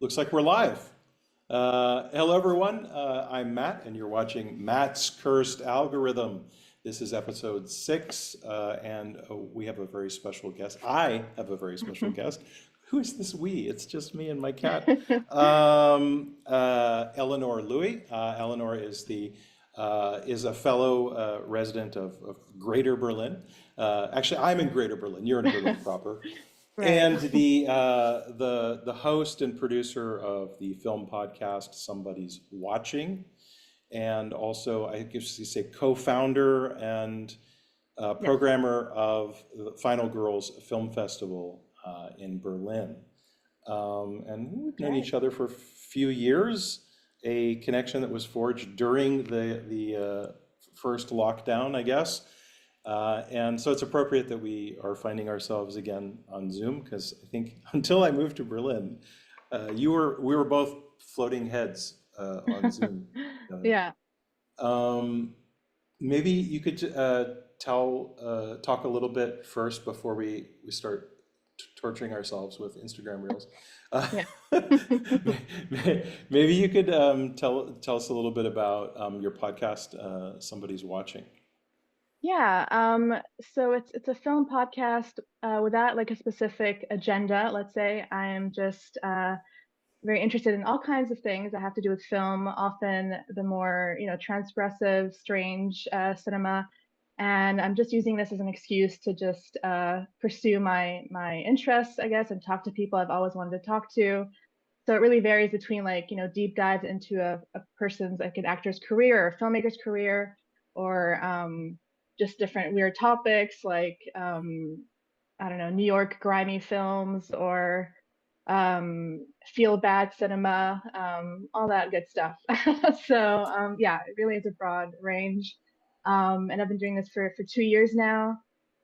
Looks like we're live. Hello, everyone. I'm Matt, and you're watching Matt's Cursed Algorithm. This is episode 6, and we have a very special guest. I have a very special guest. Who is this we? It's just me and my cat. Eleanor Louie. Eleanor is a fellow resident of Greater Berlin. Actually, I'm in Greater Berlin. You're in Berlin proper. Right. And the host and producer of the film podcast Somebody's Watching, and also I guess you say co-founder and Yes. programmer of the Final Girls Film Festival in Berlin. And we've known Right. each other for a few years. A connection that was forged during the first lockdown, I guess. And so it's appropriate that we are finding ourselves again on Zoom because I think until I moved to Berlin, we were both floating heads on Zoom. Yeah. Um, Maybe you could talk a little bit first before we start torturing ourselves with Instagram Reels. Uh, Yeah. Maybe you could tell us a little bit about your podcast, Somebody's Watching. Yeah. So it's a film podcast without like a specific agenda, let's say. I'm just very interested in all kinds of things that have to do with film, often the more, transgressive, strange cinema. And I'm just using this as an excuse to just pursue my interests, I guess, and talk to people I've always wanted to talk to. So it really varies between like, deep dives into a person's like an actor's career or a filmmaker's career, or just different weird topics like I don't know, New York grimy films or feel bad cinema, all that good stuff. So yeah, it really is a broad range. And I've been doing this for 2 years now.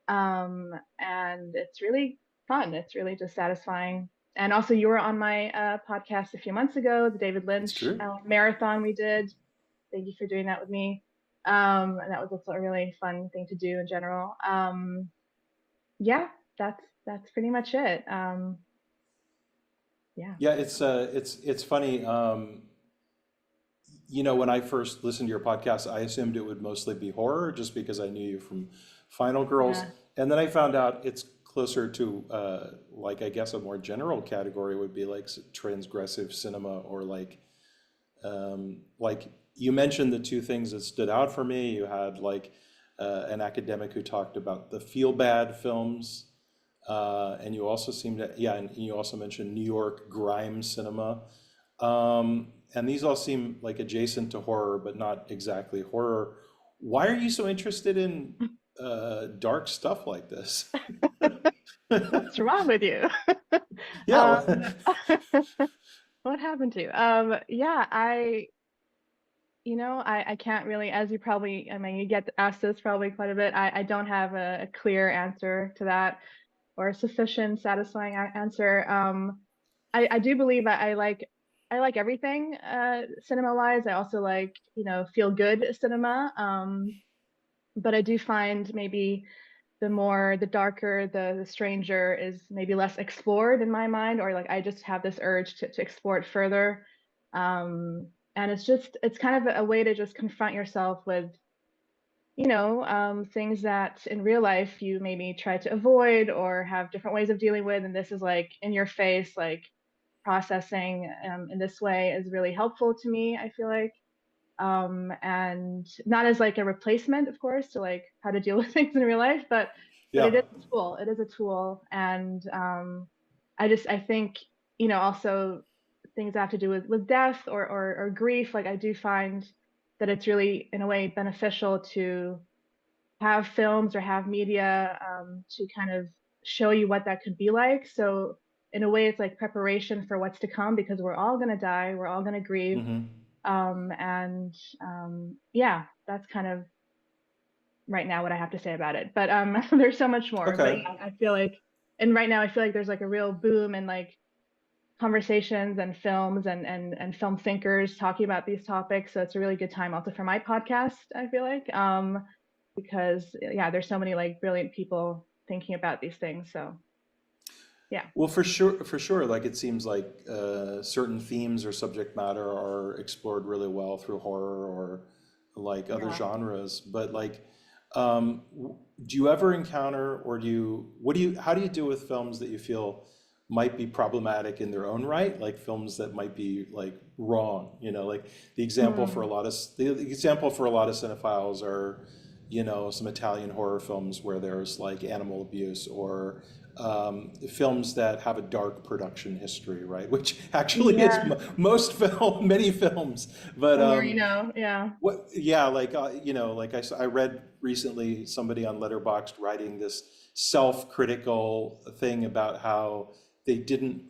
And it's really fun. It's really just satisfying. And also, you were on my podcast a few months ago, the David It's Lynch true. marathon we did. Thank you for doing that with me. And that was also a really fun thing to do in general. Yeah, that's pretty much it. Yeah. Yeah, it's funny. When I first listened to your podcast, I assumed it would mostly be horror just because I knew you from Final Girls. Yeah. And then I found out it's closer to, like, I guess a more general category would be like transgressive cinema or like you mentioned the two things that stood out for me. You had like an academic who talked about the feel bad films. And you also seemed to, yeah, and you also mentioned New York grime cinema. And these all seem like adjacent to horror, but not exactly horror. Why are you so interested in dark stuff like this? What's wrong with you? Yeah, Um, well, what happened to you? Yeah, I can't really, as you probably, I mean, you get asked this probably quite a bit. I don't have a clear answer to that or a sufficient satisfying answer. I do believe I like everything cinema wise. I also like, feel good cinema. But I do find maybe the darker, the stranger is maybe less explored in my mind, or like I just have this urge to explore it further. And it's kind of a way to just confront yourself with, things that in real life you maybe try to avoid or have different ways of dealing with. And this is like in your face, like processing in this way is really helpful to me, I feel like. And not as like a replacement, of course, to like how to deal with things in real life, but yeah. it is a tool. It is a tool, and I think also things that have to do with death or grief. Like I do find that it's really in a way beneficial to have films or have media to kind of show you what that could be like. So in a way, it's like preparation for what's to come because we're all gonna die, we're all gonna grieve, Hmm. and yeah, that's kind of right now what I have to say about it. But there's so much more. But Okay. yeah, I feel like, and right now I feel like there's like a real boom in like conversations and films and film thinkers talking about these topics. So it's a really good time also for my podcast, I feel like, because yeah, there's so many like brilliant people thinking about these things. So Yeah. Well, for sure. Like it seems like certain themes or subject matter are explored really well through horror or like other Yeah. genres. But like, do you ever encounter or how do you deal with films that you feel might be problematic in their own right, like films that might be like wrong, like Mm. the example for a lot of cinephiles are, some Italian horror films where there's like animal abuse or films that have a dark production history, right? Which actually is Yeah. many films, but San Marino. Yeah. what? Yeah, like like I read recently somebody on Letterboxd writing this self-critical thing about how they didn't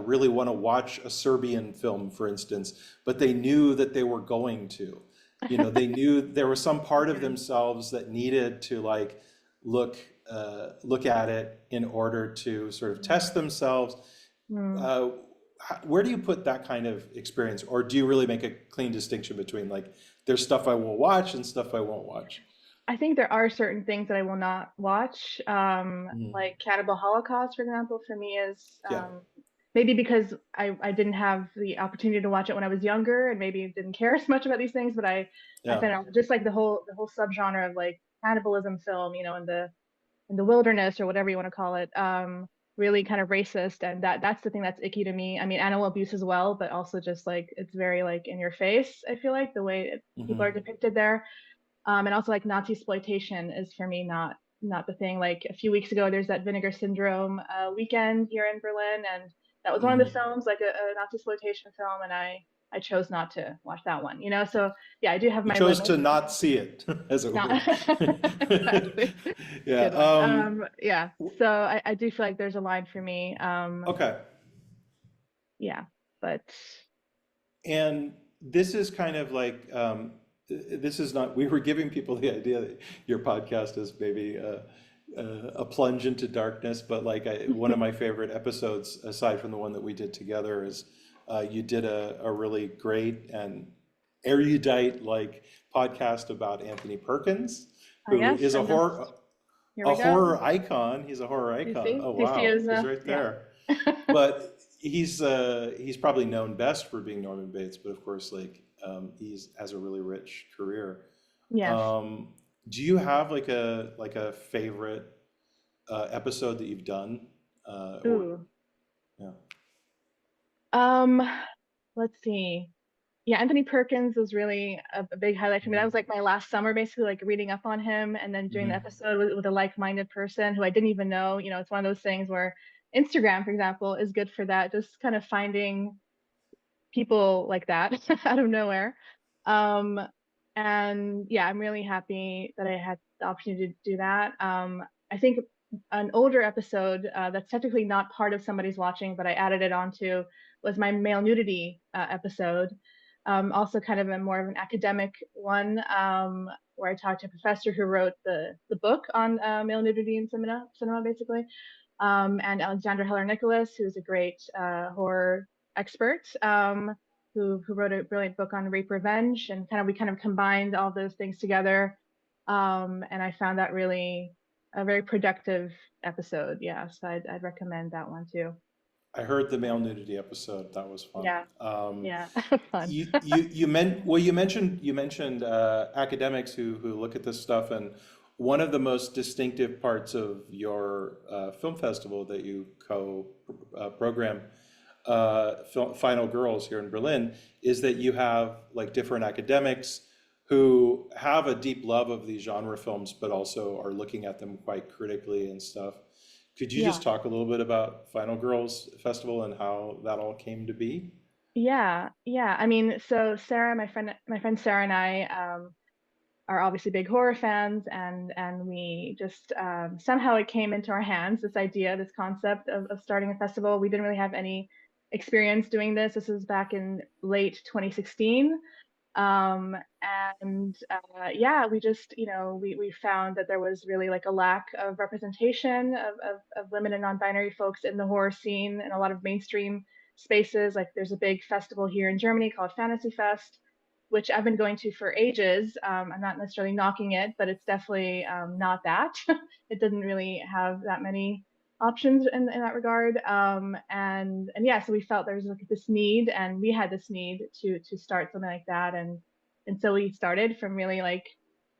really want to watch a Serbian film, for instance, but they knew that they were going to. They knew there was some part of Okay. themselves that needed to like look look at it in order to sort of test themselves. Mm. uh, where do you put that kind of experience, or do you really make a clean distinction between like there's stuff I will watch and stuff I won't watch? I think there are certain things that I will not watch, Mhm. like Cannibal Holocaust, for example, for me is Yeah, maybe because I didn't have the opportunity to watch it when I was younger and maybe didn't care as much about these things, but I yeah. found just like the whole subgenre of like cannibalism film, in the wilderness or whatever you want to call it, really kind of racist, and that's the thing that's icky to me. I mean, animal abuse as well, but also just like it's very like in your face. I feel like the way people are Hmm. depicted there, and also like Nazi exploitation is for me not the thing. Like a few weeks ago, there's that Vinegar Syndrome weekend here in Berlin, and that was one of the Hmm. films, like a Nazi exploitation film, and I chose not to watch that one. So yeah, I do have You my chose to limits. not see it, as it Not were. exactly. Yeah. Good one. Yeah. So I do feel like there's a line for me. Okay. Yeah, but And this is kind of like, this is not, we were giving people the idea that your podcast is maybe a plunge into darkness, but like one of my favorite episodes, aside from the one that we did together, is you did a really great and erudite like podcast about Anthony Perkins, who yes, is fandom. Here a we go. horror icon. He's a horror icon. Oh DC wow, is he's right yeah. there. But he's probably known best for being Norman Bates, but of course, like he's has a really rich career. Yes. Um, do you have like a favorite episode that you've done? Or Ooh. yeah. Um, let's see. Yeah, Anthony Perkins was really a big highlight for me. That was Hmm. like my last summer, basically, like reading up on him and then doing the Hmm. episode with a like-minded person who I didn't even know. It's one of those things where Instagram, for example, is good for that, just kind of finding people like that out of nowhere. Um, and yeah, I'm really happy that I had the opportunity to do that. I think an older episode that's technically not part of somebody's watching, but I added it onto was my male nudity episode. Also, kind of a more of an academic one, where I talked to a professor who wrote the book on male nudity in cinema basically, and Alexandra Heller Nicholas, who's a great horror expert, who wrote a brilliant book on rape revenge, and we kind of combined all those things together, and I found that really a very productive episode. Yeah, so I'd recommend that one too. I heard the male nudity episode. That was fun. Yeah, yeah, fun. You mentioned academics who look at this stuff, and one of the most distinctive parts of your film festival that you program, Final Girls here in Berlin, is that you have like different academics who have a deep love of these genre films, but also are looking at them quite critically and stuff. Could you Yeah. just talk a little bit about Final Girls Festival and how that all came to be? Yeah, yeah. I mean, so Sarah, my friend Sarah and I are obviously big horror fans, and we just somehow it came into our hands, this idea, this concept of starting a festival. We didn't really have any experience doing this. This was back in late 2016. um and yeah, we just we found that there was really like a lack of representation of women and non-binary folks in the horror scene in a lot of mainstream spaces. Like there's a big festival here in Germany called Fantasy Fest, which I've been going to for ages. I'm not necessarily knocking it, but it's definitely not that. It didn't really have that many options in that regard. And yeah, so we felt there was like this need, and we had this need to start something like that, and so we started from really like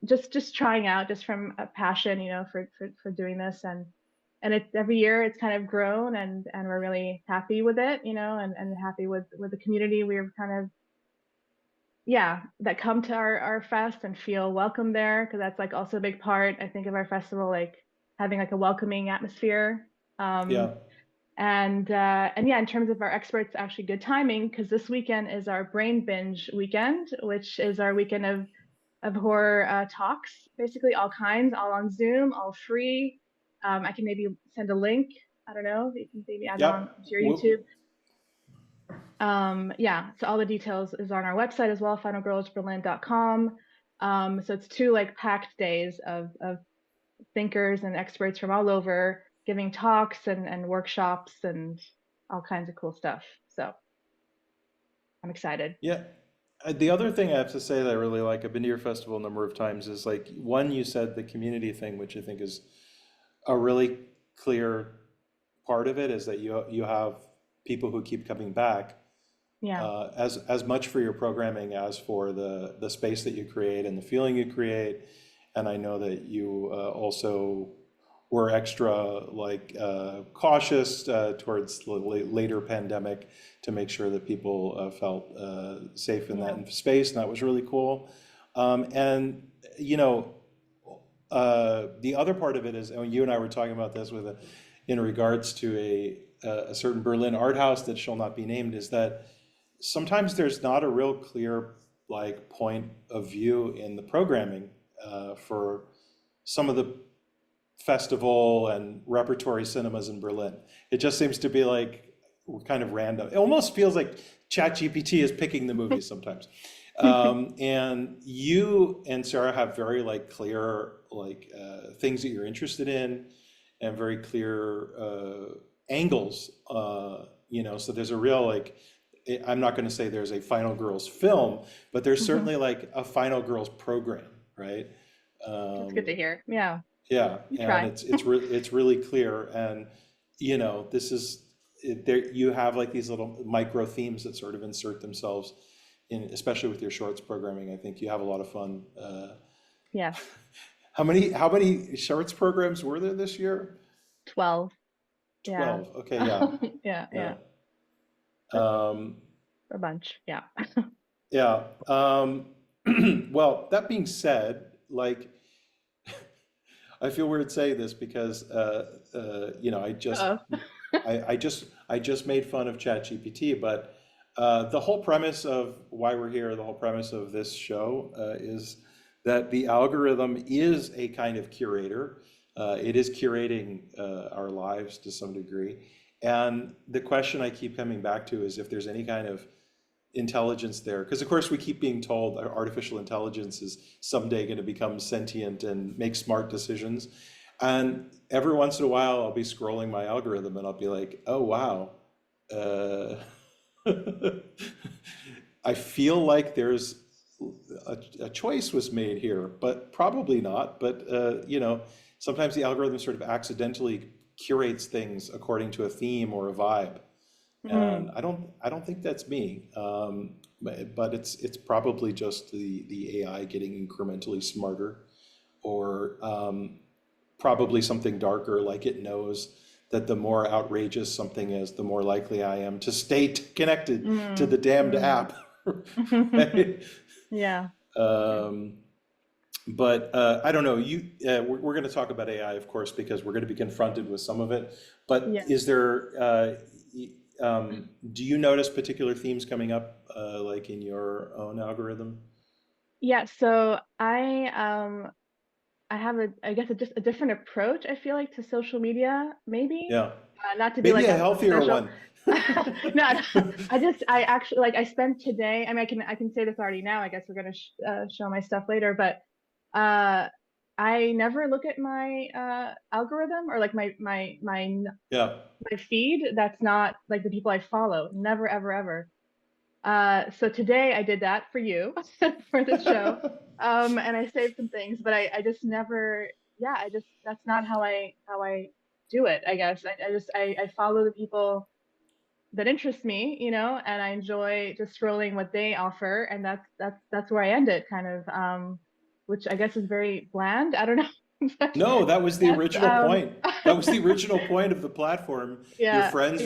just trying out, just from a passion, for doing this, and it's every year it's kind of grown, and we're really happy with it, and happy with the community. We're kind of, yeah, that come to our fest and feel welcome there, because that's like also a big part, I think, of our festival, like having like a welcoming atmosphere. Yeah. um and yeah, in terms of our experts, actually good timing, because this weekend is our brain binge weekend, which is our weekend of horror talks, basically all kinds, all on Zoom, all free. I can maybe send a link. I don't know, you can maybe add that on Yep. to your YouTube. Yeah, so all the details is on our website as well, finalgirlsberlin.com. So it's two like packed days of thinkers and experts from all over giving talks and workshops and all kinds of cool stuff. So I'm excited. Yeah. The other thing I have to say that I really like, I've been to your festival a number of times, is like one, you said the community thing, which I think is a really clear part of it, is that you have people who keep coming back, Yeah. as much for your programming as for the space that you create and the feeling you create. And I know that you also were extra like cautious towards the later pandemic to make sure that people felt safe in Yeah. that space, and that was really cool. And you know, the other part of it is, and you and I were talking about this in regards to a certain Berlin art house that shall not be named, is that sometimes there's not a real clear like point of view in the programming for some of the festival and repertory cinemas in Berlin. It just seems to be like kind of random. It almost feels like ChatGPT is picking the movies sometimes. And you and Sarah have very like clear like things that you're interested in, and very clear angles. So there's a real like, I'm not going to say there's a Final Girls film, but there's Hmm. certainly like a Final Girls program, right? That's good Um, to hear. Yeah, yeah, we and try. it's really clear, and this is there. You have like these little micro themes that sort of insert themselves in, especially with your shorts programming. I think you have a lot of fun. Yes. How many shorts programs were there this year? 12. Yeah. 12. Okay, yeah, Yeah, yeah, yeah. That's um, a bunch. Yeah. yeah. Well, that being said, like I feel weird saying this because I just Oh. I just made fun of ChatGPT, but the whole premise of why we're here, the whole premise of this show is that the algorithm is a kind of curator. It is curating our lives to some degree. And the question I keep coming back to is if there's any kind of intelligence there, because of course we keep being told that artificial intelligence is someday going to become sentient and make smart decisions, and every once in a while I'll be scrolling my algorithm and I'll be like, oh wow, uh, I feel like there's a choice was made here, but probably not. But sometimes the algorithm sort of accidentally curates things according to a theme or a vibe, and Mm. I don't think that's me. But it's probably just the AI getting incrementally smarter, or probably something darker, like it knows that the more outrageous something is, the more likely I am to stay connected to Mm. the damned Mm. app. Right? Yeah. Yeah. Um, but I don't know. We're going to talk about AI, of course, because we're going to be confronted with some of it. But Yeah. is there? Do you notice particular themes coming up, like in your own algorithm? Yeah. So I have I guess just a different approach, I feel like, to social media, maybe. Yeah, Not to be maybe like a a healthier presidential. one. No, I actually like, I spent today. I mean, I can say this already now. I guess we're gonna show my stuff later, but uh, I never look at my algorithm, or like Yeah. my feed. That's not like the people I follow. Never, ever, ever. So today I did that for you for this show. And I saved some things, but I just never, yeah, I just, that's not how I do it, I guess. I follow the people that interest me, and I enjoy just scrolling what they offer, and that's where I end it, kind of, which I guess is very bland. I don't know, but No, that was the that's original point. That was the original point of the platform. Your yeah, friends,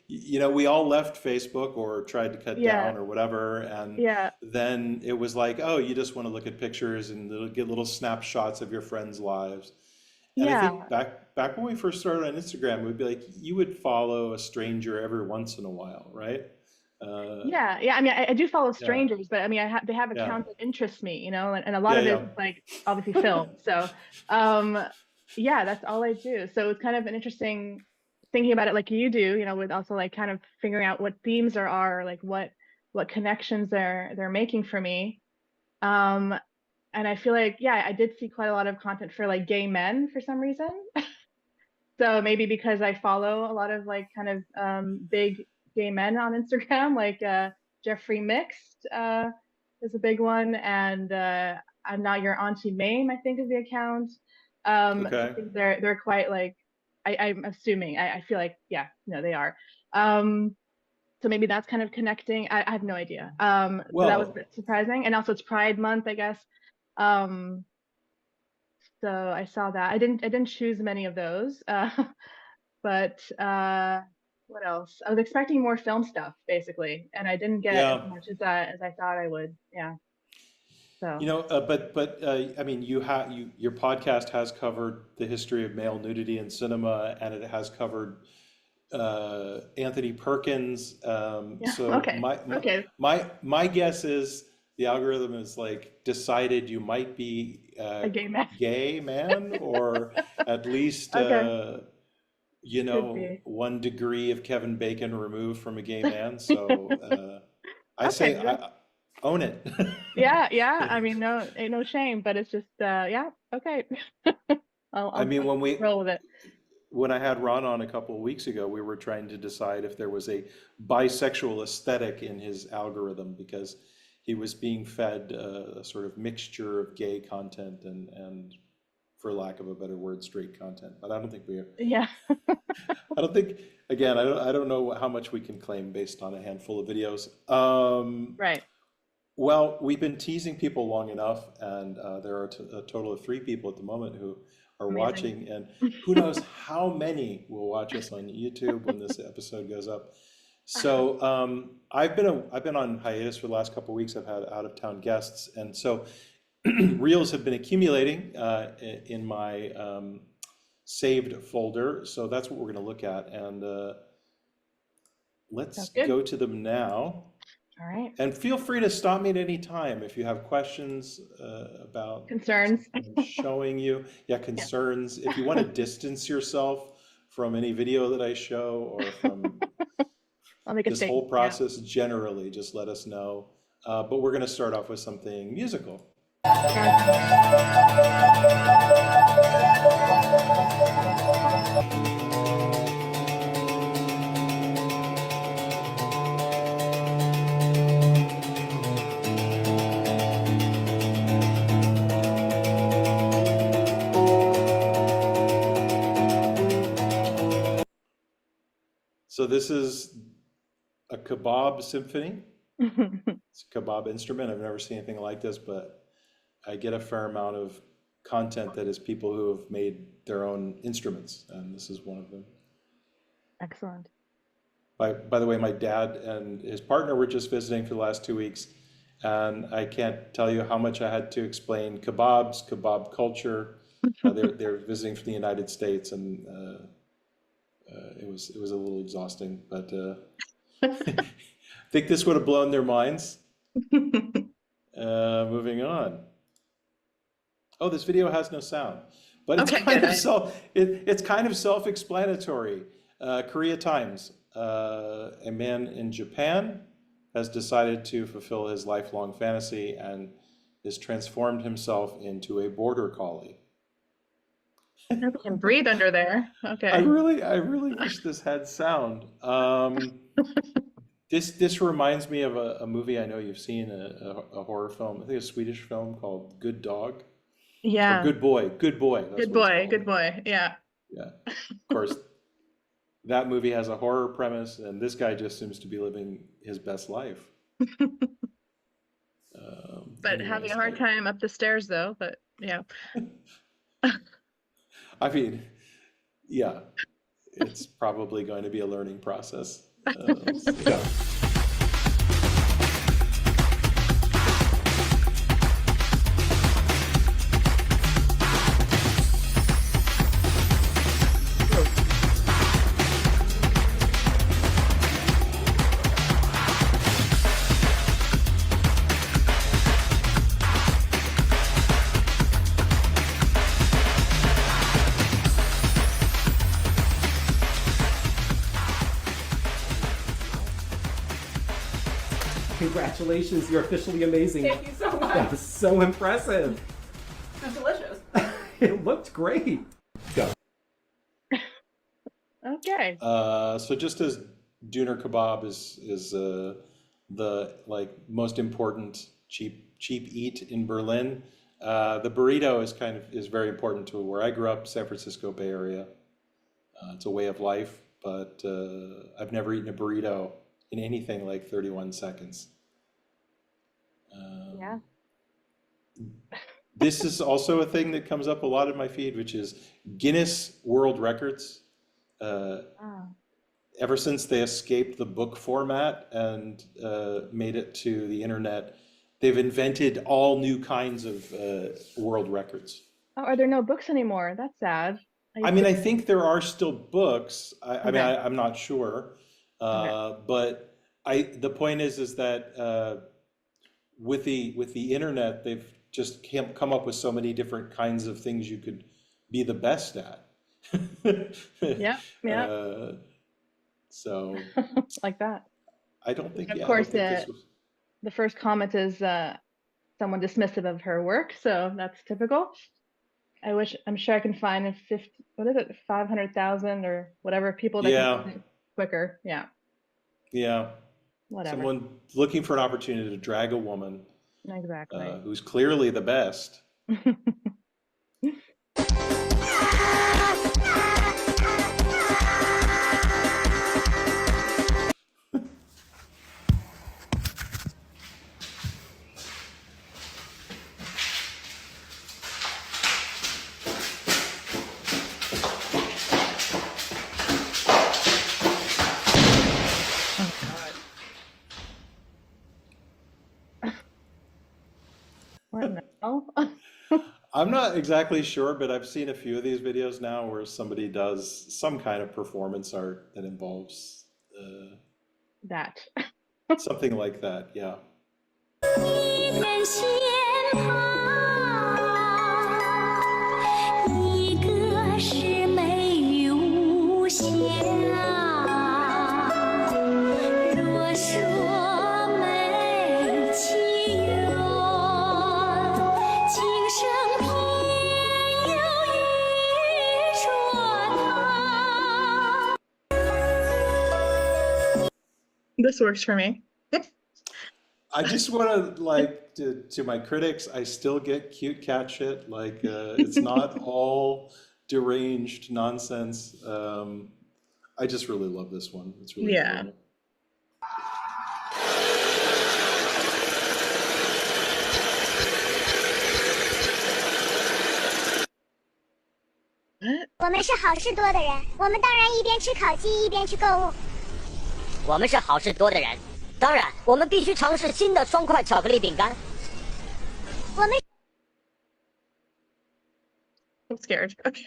yeah, we all left Facebook or tried to cut yeah, down or whatever, and yeah, then it was like, oh, you just want to look at pictures and get little snapshots of your friends' lives. And I think yeah. back when we first started on Instagram, it would be like you would follow a stranger every once in a while, right? Uh, Yeah, yeah. I mean, I do follow yeah, strangers, but I mean, they have yeah, accounts that interest me, and a lot yeah, of it yeah. is like obviously film. So, um, yeah, that's all I do. So it's kind of an interesting thinking about it like you do, with also like kind of figuring out what themes there are, like what connections they're making for me. Um, and I feel like, yeah, I did see quite a lot of content for like gay men for some reason. So maybe because I follow a lot of like kind of big gay men on Instagram, like Jeffrey Mixed is a big one, and I'm Not Your Auntie Mame, I think is the account. I Okay. think they're quite like I'm assuming. I feel like yeah, no, they are. Um, so maybe that's kind of connecting. I have no idea. So that was a Well, bit surprising, and also it's Pride Month, I guess. Um, so I saw that. I didn't choose many of those. But what else? I was expecting more film stuff basically, and I didn't get as yeah. much as I thought I would. Yeah. So I mean, your podcast has covered the history of male nudity in cinema, and it has covered Anthony Perkins. yeah. So Okay. Okay. my guess is the algorithm is like decided you might be A gay man. gay man, or at least Okay. Could be. 1 degree of Kevin Bacon removed from a gay man. So I Okay. say Good. own it. Yeah. Yeah. I mean, no, ain't no shame, but it's just yeah. Okay. I mean, I'll roll with it. when I had Ron on a couple of weeks ago, we were trying to decide if there was a bisexual aesthetic in his algorithm because he was being fed a sort of mixture of gay content and, for lack of a better word, straight content. But I don't think we are. Yeah. I don't think. Again, I don't know how much we can claim based on a handful of videos. Right. Well, we've been teasing people long enough, and there are a total of 3 people at the moment who are Amazing. watching, and who knows how many will watch us on YouTube when this episode goes up. So I've been on hiatus for the last couple of weeks. I've had out of town guests, and so reels have been accumulating in my saved folder. So that's what we're going to look at, and let's Sounds good. go to them now. All right. And feel free to stop me at any time if you have questions about Concerns. something I'm showing you. Yeah, Yeah. concerns. If you want to distance yourself from any video that I show or from I'll make a this whole statement. Yeah. process generally, just let us know. But we're going to start off with something musical. Sounds good. So this is a kebab symphony. It's a kebab instrument. I've never seen anything like this, but I get a fair amount of content that is people who have made their own instruments, and this is one of them. Excellent. By the way, my dad and his partner were just visiting for the last 2 weeks, and I can't tell you how much I had to explain kebabs, kebab culture. They're visiting from the United States, and it was a little exhausting, but I think this would have blown their minds. Moving on. Oh, this video has no sound, but it's Okay, kind good. of it's kind of self-explanatory. Korea Times. A man in Japan has decided to fulfill his lifelong fantasy and has transformed himself into a border collie. I hope you can breathe under there. I Okay. really, I really wish this had sound. This reminds me of a movie I know you've seen, a horror film. I think a Swedish film called Good Dog or Yeah. Good Boy. Good Boy. That's Good what it's boy. called. Good boy. Yeah. Yeah. Of course, that movie has a horror premise, and this guy just seems to be living his best life. But having a hard time up the stairs, though. But yeah. I mean, yeah, it's probably going to be a learning process. Go. Congratulations, you're officially amazing. Thank you so much. That was so impressive. It's delicious. It looked great. Go. Okay. So just as doner kebab is the like most important cheap eat in Berlin, the burrito is very important to where I grew up, San Francisco Bay Area. It's a way of life, but I've never eaten a burrito in anything like 31 seconds. Yeah. This is also a thing that comes up a lot in my feed, which is Guinness World Records. Oh. Ever since they escaped the book format and made it to the internet, they've invented all new kinds of world records. Oh, are there no books anymore? That's sad. I mean, I think there are still books. I mean, Okay. I'm not sure. Okay. But the point is that with the internet, they've just come up with so many different kinds of things you could be the best at. Yeah. Yeah. So Like that. I don't think. Of Yeah, I course, don't think this was. the first comment is someone dismissive of her work, so that's typical. I'm sure I can find 500,000 or whatever people that Yeah, can do it quicker. Yeah. yeah. Whatever. Someone looking for an opportunity to drag a woman Exactly. who's clearly the best. What now? I'm not exactly sure, but I've seen a few of these videos now where somebody does some kind of performance art that involves That. something like that. Yeah. 一根线旁，一个是美无瑕。若说美其缘，今生偏又遇着他。 This works for me. I just want to like to my critics, I still get cute cat shit. Like it's not all deranged nonsense. I just really love this one. It's really Yeah. cool. What? 我们是好事多的人，我们当然一边吃烤鸡一边去购物。我们是好事多的人，当然，我们必须尝试新的双块巧克力饼干。我们 I'm scared. Okay.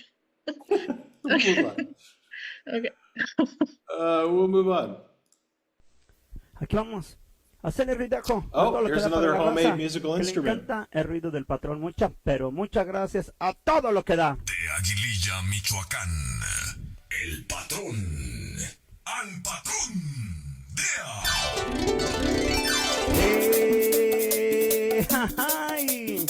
We'll move on. Okay. We'll move on. Aquí vamos a hacer el ruido con Oh, todo lo que here's da para another la homemade raza, musical que le instrument. encanta el ruido del patrón. Muchas gracias a todo lo que da. De Aguililla, Michoacán, el patrón, al patrón, ¡Ay!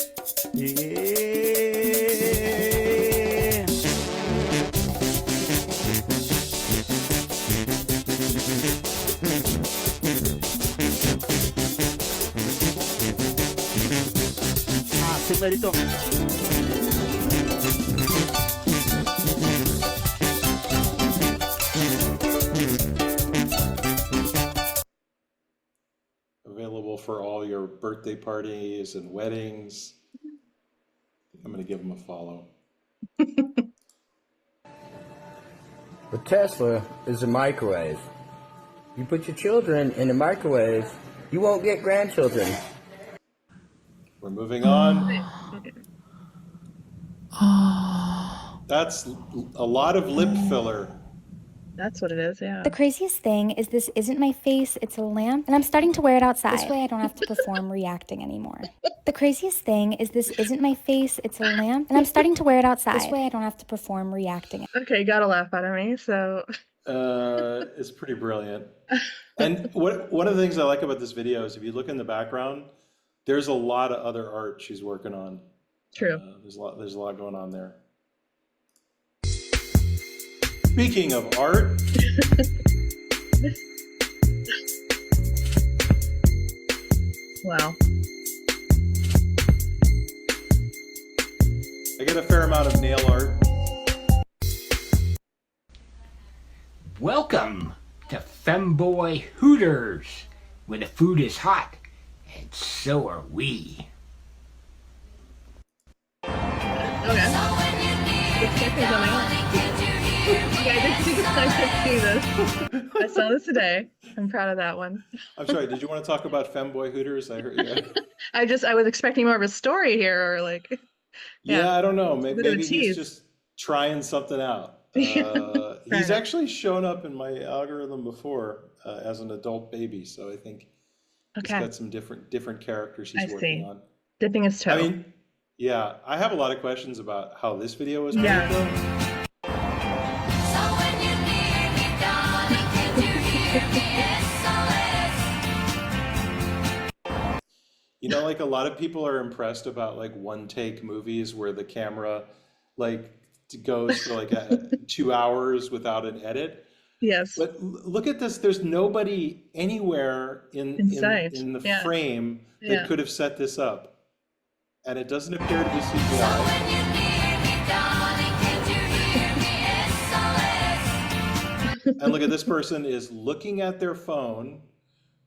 Así merito. for all your birthday parties and weddings. I'm going to give him a follow. The Tesla is a microwave. You put your children in a microwave, you won't get grandchildren. We're moving on. Okay. That's a lot of lip filler. That's what it is, yeah. The craziest thing is this isn't my face, it's a lamp, and I'm starting to wear it outside. This way I don't have to perform reacting anymore. The craziest thing is this isn't my face, it's a lamp, and I'm starting to wear it outside. This way I don't have to perform reacting. Okay, you got a laugh out of me, so. It's pretty brilliant. And one of the things I like about this video is if you look in the background, there's a lot of other art she's working on. True. There's a lot going on there. Speaking of art, Wow. I get a fair amount of nail art. Welcome to Femboy Hooters, where the food is hot, and so are we. Okay. Let's check things on my own. Yeah, I did see this. I saw this today. I'm proud of that one. I'm sorry, did you want to talk about Femboy Hooters? I heard you. I was expecting more of a story here, or like. Yeah, I don't know. bit of a Maybe he's tease. just trying something out. He's actually shown up in my algorithm before as an adult baby, so I think he's got some different characters he's working on. Dipping his toe. I mean, yeah, I have a lot of questions about how this video was made. Yeah. You know, like a lot of people are impressed about like one take movies where the camera like goes for like 2 hours without an edit. Yes. But look at this. There's nobody anywhere in the frame that could have set this up. And it doesn't appear to be CGI. And look at this person is looking at their phone,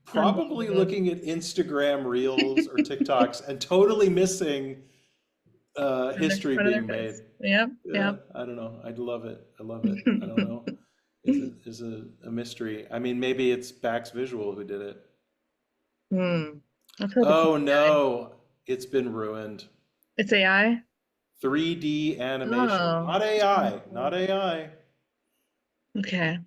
probably looking at Instagram Reels or TikToks and totally missing history being made. Yep. Yeah, I don't know. I love it. I don't know. Is a mystery. I mean, maybe it's Bax Visual who did it. Oh no, it's been ruined. It's AI? 3D animation. Not AI. Not AI. Okay.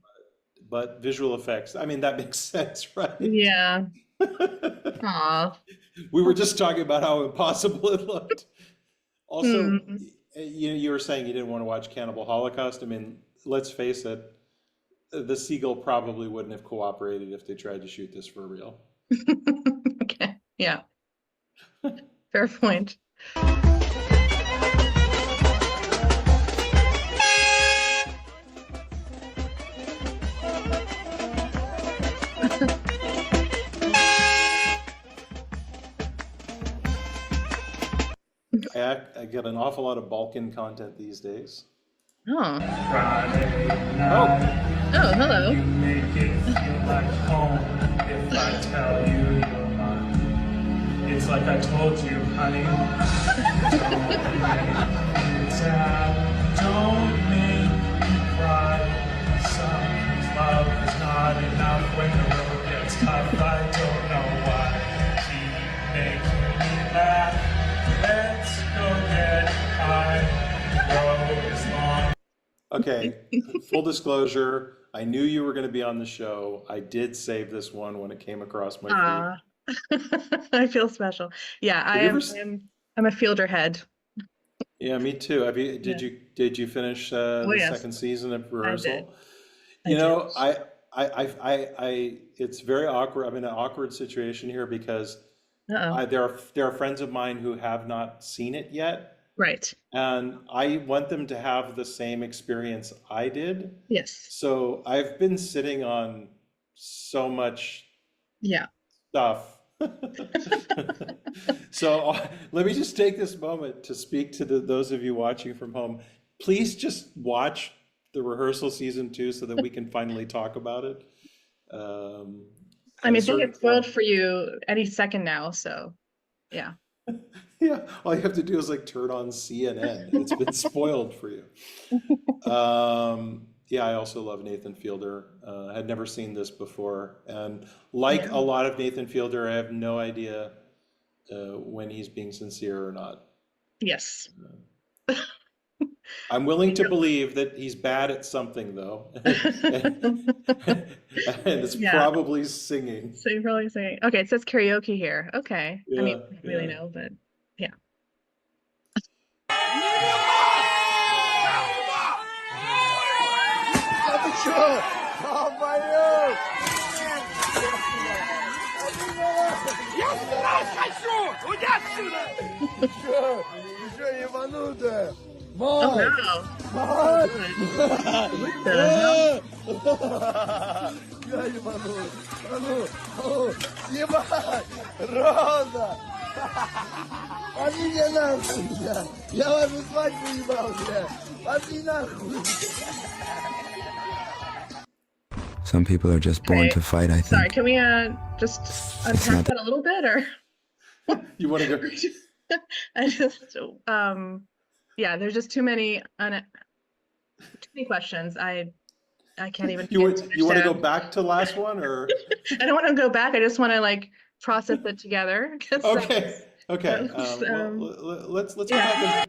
But visual effects. I mean, that makes sense, right? Yeah. Aw. We were just talking about how impossible it looked. Also, you were saying you didn't want to watch Cannibal Holocaust. I mean, let's face it, the Seagull probably wouldn't have cooperated if they tried to shoot this for real. Okay. Yeah. Fair point. I get an awful lot of Balkan content these days. Oh. Oh, hello. You make it feel like home if I tell you you're mine. It's like I told you, honey. Don't make me sad. Don't make me cry. Sometimes love is not enough when the road gets tough. I don't know why. Keep making me laugh. Let's go get high. The road is long. okay. Full disclosure, I knew you were going to be on the show. I did save this one when it came across my feed. I feel special. Yeah, I'm a fielder head. Yeah, me too. Did you finish the second season of rehearsal? You know, I it's very awkward. I'm in an awkward situation here because there are friends of mine who have not seen it yet. Right. And I want them to have the same experience I did. Yes. So I've been sitting on so much stuff. So let me just take this moment to speak to those of you watching from home. Please just watch the rehearsal season 2 so that we can finally talk about it. I mean, things get spoiled for you any second now, so yeah. Yeah, all you have to do is like turn on CNN. It's been spoiled for you. Yeah, I also love Nathan Fielder. I had never seen this before, and like a lot of Nathan Fielder, I have no idea when he's being sincere or not. Yes. I'm willing to believe that he's bad at something, though, and it's probably singing. So you're probably singing. Okay, it says karaoke here. Okay. I mean, I don't really know, but yeah. Oh no. What the Some people are just born to fight, I think. Sorry, can we just unpack that a little bit, or you want to go? I just yeah, there's just too many questions. I can't even. You want to go back to last one, or? I don't want to go back. I just want to like process it together. Okay. Okay. Let's go back.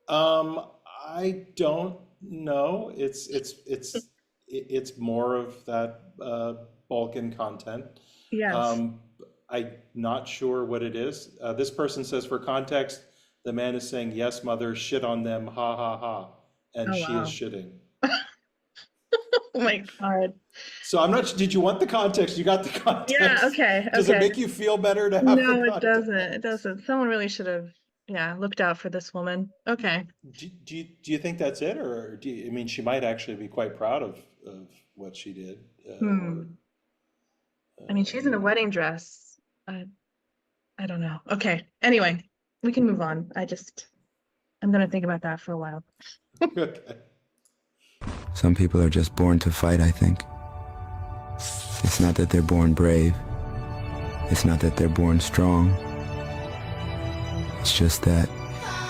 I don't know. It's more of that Balkan content. Yes. I'm not sure what it is. This person says, for context, the man is saying, "Yes, mother, shit on them, ha ha ha," and she is shitting. Oh my God. So I'm not. Did you want the context? You got the context. Yeah. Okay. Does it make you feel better to have? No, it doesn't. It doesn't. Someone really should have, looked out for this woman. Okay. Do you think that's it, or I mean, she might actually be quite proud of what she did. I mean, she's in a wedding dress. I don't know. Okay. Anyway, we can move on. I'm gonna think about that for a while. Okay. Some people are just born to fight, I think. It's not that they're born brave. It's not that they're born strong. It's just that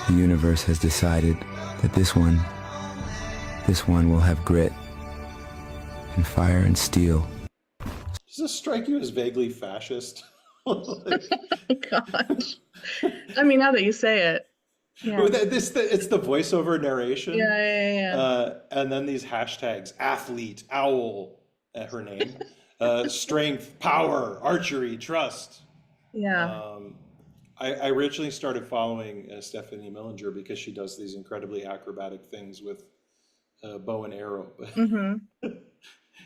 the universe has decided that this one will have grit and fire and steel. Does this strike you as vaguely fascist? Gosh. I mean, now that you say it. Yeah. It's the voiceover narration. Yeah. And then these hashtags: athlete, owl, her name, strength, power, archery, trust. Yeah. I originally started following Stephanie Millinger because she does these incredibly acrobatic things with bow and arrow.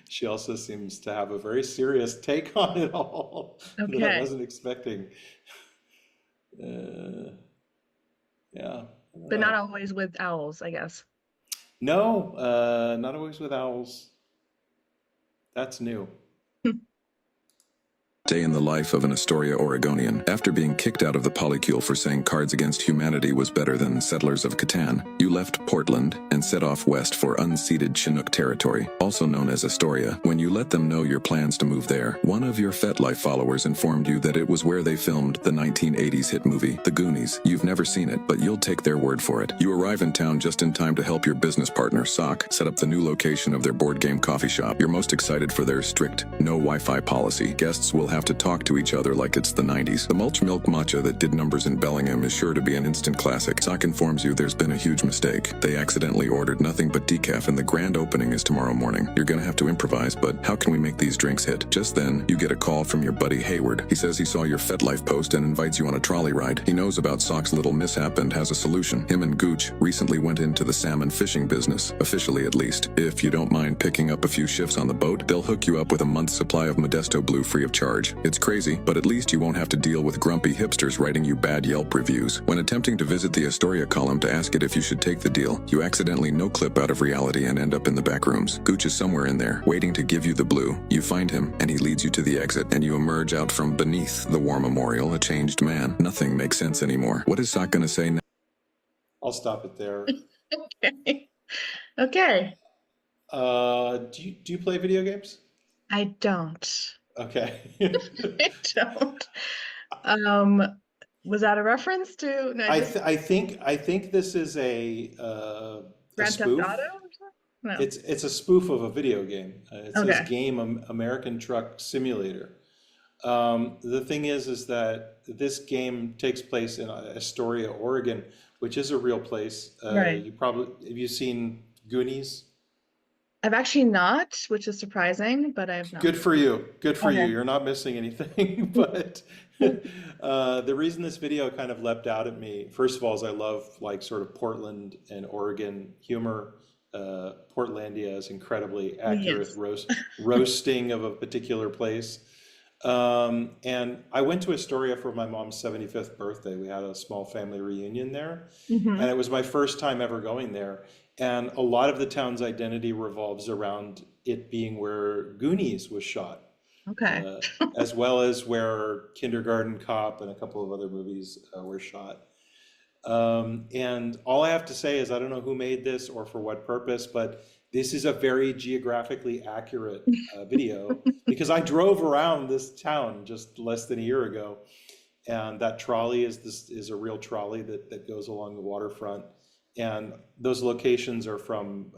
She also seems to have a very serious take on it all that I wasn't expecting. Yeah. But not always with owls, I guess. No, not always with owls. That's new. Day in the life of an Astoria Oregonian. After being kicked out of the polycule for saying Cards Against Humanity was better than Settlers of Catan, you left Portland and set off west for unceded Chinook territory, also known as Astoria. When you let them know your plans to move there, one of your FetLife followers informed you that it was where they filmed the 1980s hit movie, The Goonies. You've never seen it, but you'll take their word for it. You arrive in town just in time to help your business partner, Sock, set up the new location of their board game coffee shop. You're most excited for their strict, no Wi-Fi policy. Guests will have to talk to each other like it's the 90s. The mulch milk matcha that did numbers in Bellingham is sure to be an instant classic. Sock informs you there's been a huge mistake. They accidentally ordered nothing but decaf and the grand opening is tomorrow morning. You're gonna have to improvise, but how can we make these drinks hit? Just then, you get a call from your buddy Hayward. He says he saw your FetLife post and invites you on a trolley ride. He knows about Sock's little mishap and has a solution. Him and Gooch recently went into the salmon fishing business, officially at least. If you don't mind picking up a few shifts on the boat, they'll hook you up with a month's supply of Modesto Blue free of charge. It's crazy, but at least you won't have to deal with grumpy hipsters writing you bad Yelp reviews. When attempting to visit the Astoria column to ask it if you should take the deal, you accidentally no-clip out of reality and end up in the back rooms. Gooch is somewhere in there, waiting to give you the blue. You find him, and he leads you to the exit, and you emerge out from beneath the war memorial, a changed man. Nothing makes sense anymore. What is Sock gonna say now? I'll stop it there. Okay. Okay. Do you play video games? I don't. Okay. I don't. Was that a reference to? No, I think this is a Grand Theft Auto spoof. or something? No. It's a spoof of a video game. It says Okay. Game American Truck Simulator. The thing is that this game takes place in Astoria, Oregon, which is a real place. Right. Have you seen Goonies? I've actually not, which is surprising, but I have not. Good for you. Good for you. Okay. You're not missing anything. But the reason this video kind of leapt out at me, first of all, is I love like sort of Portland and Oregon humor. Portlandia is incredibly accurate Yes. roasting of a particular place. And I went to Astoria for my mom's 75th birthday. We had a small family reunion there, Mhm. and it was my first time ever going there. And a lot of the town's identity revolves around it being where Goonies was shot, Okay. as well as where Kindergarten Cop and a couple of other movies were shot. And all I have to say is I don't know who made this or for what purpose, but this is a very geographically accurate video because I drove around this town just less than a year ago, and that trolley is a real trolley that goes along the waterfront, and those locations are from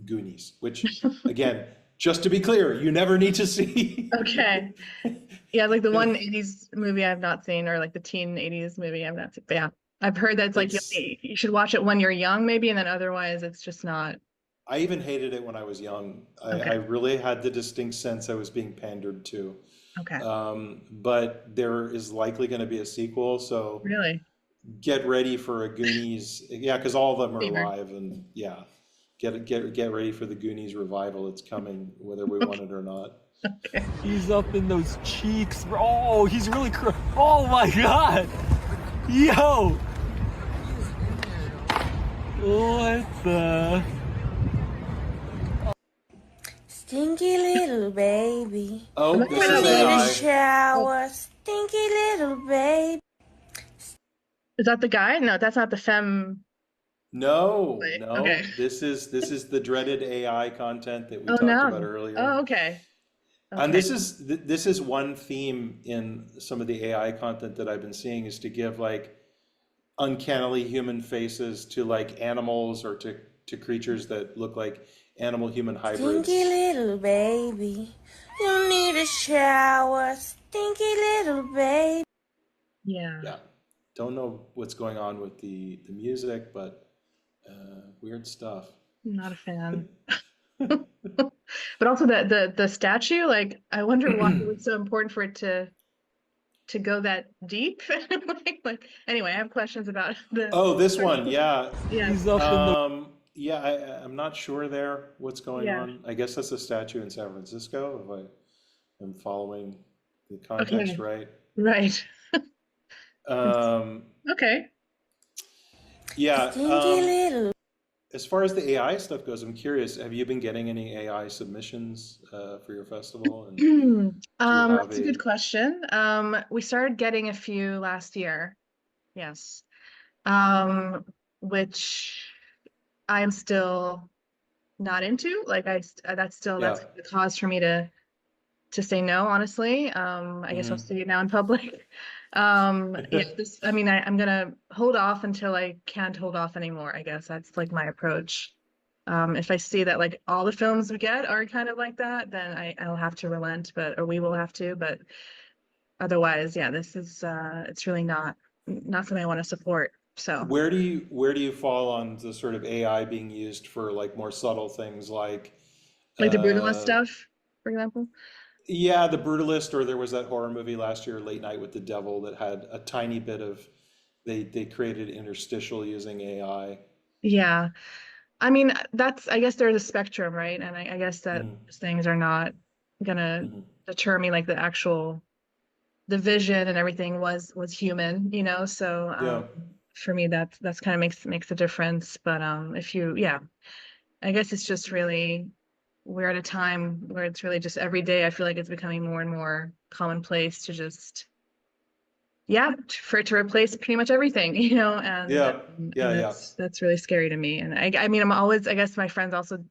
Goonies, which again, just to be clear, you never need to see. Okay. Yeah, like the one 80s movie I've not seen, or like the teen 80s movie I've not seen. But yeah, I've heard that it's like you should watch it when you're young, maybe, and then otherwise it's just not. I even hated it when I was young. Okay. I really had the distinct sense I was being pandered to. Okay. But there is likely going to be a sequel, so Really? get ready for a Goonies. Yeah, because all of them are Fever. live, and yeah, get ready for the Goonies revival. It's coming, whether we want it or not. He's up in those cheeks, bro. Oh, he's really oh my god. Yo. What the? Stinky little baby. Oh, this is Need a AI. shower, stinky little baby. Is that the guy? No, that's not the femme. No, Wait, no. okay. This is the dreaded AI content that we Oh talked no. about earlier. Oh, okay. And Okay. this is one theme in some of the AI content that I've been seeing is to give like uncannily human faces to like animals or to creatures that look like animal human hybrids. Stinky little baby. You need a shower, stinky little baby. Yeah. Yeah. Don't know what's going on with the music, but weird stuff. Not a fan. But also the statue, like I wonder why it was so important for it to go that deep. like anyway, I have questions about the Oh, this one, yeah. Yeah. He's up in the Yeah, I'm not sure there what's going Yeah. on. I guess that's a statue in San Francisco, if I am following the context Okay. right. Right. Um, Okay. yeah. Stinky little. As far as the AI stuff goes, I'm curious, have you been getting any AI submissions for your festival? And do you have That's a good question. We started getting a few last year. Yes. Which I am still not into. Like that's Yeah. the cause for me to say no, honestly. I guess I'll say it now in public. I mean, I'm gonna hold off until I can't hold off anymore, I guess. That's like my approach. If I see that like all the films we get are kind of like that, then I'll have to relent, or we will have to, but otherwise, yeah, this is it's really not something I want to support. So Where do you fall on the sort of AI being used for like more subtle things like like the brutalist uh, stuff, for example. yeah, The Brutalist, or there was that horror movie last year, Late Night with the Devil, that had a tiny bit of they created interstitial using AI. Yeah. I mean, I guess there's a spectrum, right? And I guess that those things are not gonna deter me, like the vision and everything was human, so Yeah. for me that's kind of makes a difference. But I guess it's just really we're at a time where it's really just every day I feel like it's becoming more and more commonplace to just for it to replace pretty much everything, and Yeah. that's really scary to me. And I mean, I guess my friends also